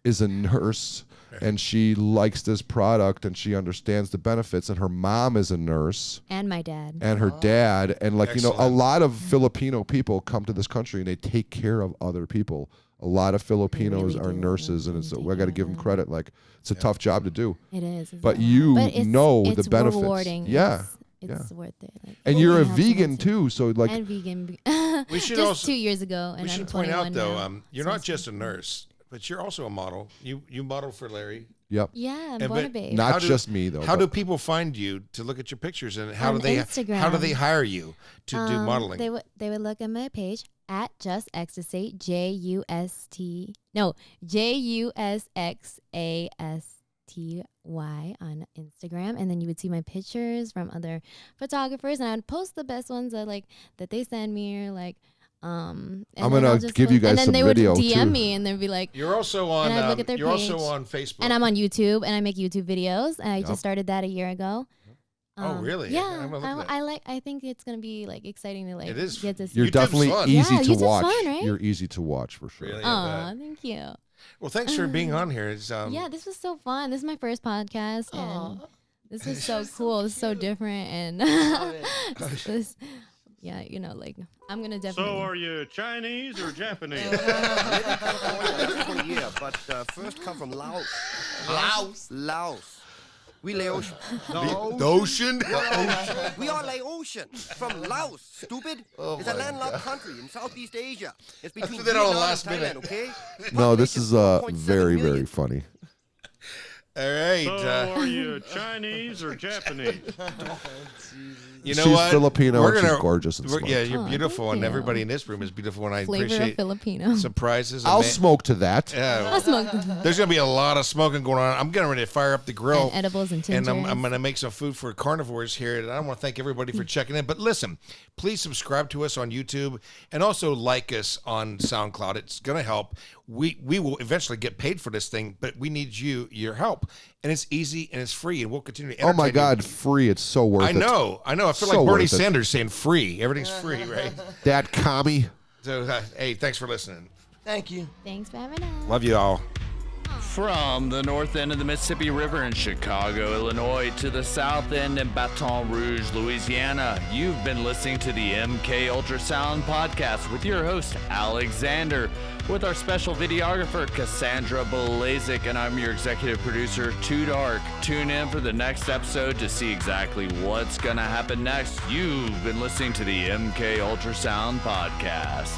is a nurse and she likes this product and she understands the benefits, and her mom is a nurse
And my dad.
and her dad, and like, you know, a
Excellent.
lot of Filipino people come to this country and they take care of other people. A lot of Filipinos are nurses, and it's I got to give them credit. Like, it's a tough job to do.
It is.
But you know the
it's
benefits.
rewarding.
Yeah.
It's worth it. Like,
And you're a
help someone
vegan too, so like
and vegan.
We should
just
also
2 years ago, and
we
I'm
should point
21
out though,
now.
you're not just a nurse, but you're also a model. You model for Larry.
Yep.
Yeah, I'm
And
born a
but
babe.
Not
how do-
just me though.
How
but
do people find you to look at your pictures, and how
On
do they
Instagram.
hire you to do modeling?
They would look at my page at Just Ecstasy, JUSXASTY on Instagram, and then you would see my pictures from other photographers, and I'd post the best ones that they send me, or like. And
I'm
then
gonna
I'll just
give you
post- and
guys
then
some
they would
video,
DM
too.
me, and they'd be like,
You're also on.
and I'd look at their
you're also
page.
on Facebook.
and I'm on YouTube, and I make YouTube videos, and I
Yep.
just started that a year ago.
Oh, really?
Yeah,
I'm gonna look at that.
I think it's gonna be like exciting to like
It is.
get this.
You're
YouTube's
definitely
fun.
easy
Yeah,
to
YouTube's
watch.
fun, right?
You're easy to watch for sure.
Really?
Oh, thank you.
Well, thanks for being on here. It's,
Yeah, this was so fun. This is my first podcast, and this is so cool. This is so different, and this, yeah, you know, like I'm gonna definitely.
So are you Chinese or Japanese?
Yeah, but first come from Laos. Laos. We lay ocean.
The ocean?
We are lay ocean. From Laos, stupid. It's a landlocked country in Southeast Asia. It's between
that on the
Vietnam
last
and Thailand,
minute.
okay?
No, this is
Population 4.7
very,
million.
very funny.
All right.
So are you Chinese or Japanese?
You know
She's
what?
Filipino
We're
and she's
gonna-
gorgeous and
we're-
smart.
Yeah, you're
Aw,
beautiful,
thank
and
you.
everybody in this room is beautiful, and I
Flavor of
appreciate
Filipino.
surprises.
I'll
and
smoke to that.
Yeah,
I smoke
there's gonna be a lot of smoking going on. I'm getting ready to fire up the grill.
and edibles and
And
tinctures.
I'm going to make some food for carnivores here. And I want to thank everybody for checking in. But listen, please subscribe to us on YouTube and also like us on SoundCloud. It's going to help. We will eventually get paid for this thing, but we need your help. And it's easy and it's free, and we'll continue to
Oh my
entertain you.
God, free! It's so worth
I
it.
know. I feel
So
like Bernie
worth it.
Sanders saying free. Everything's free, right?
That commie.
So, hey, thanks for listening.
Thank you.
Thanks for having us.
Love you all.
From the north end of the Mississippi River in Chicago, Illinois, to the south end in Baton Rouge, Louisiana, you've been listening to the MK Ultrasound podcast with your host, Alexander, with our special videographer, Cassandra Belazik, and I'm your executive producer, Too Dark. Tune in for the next episode to see exactly what's going to happen next. You've been listening to the MK Ultrasound podcast.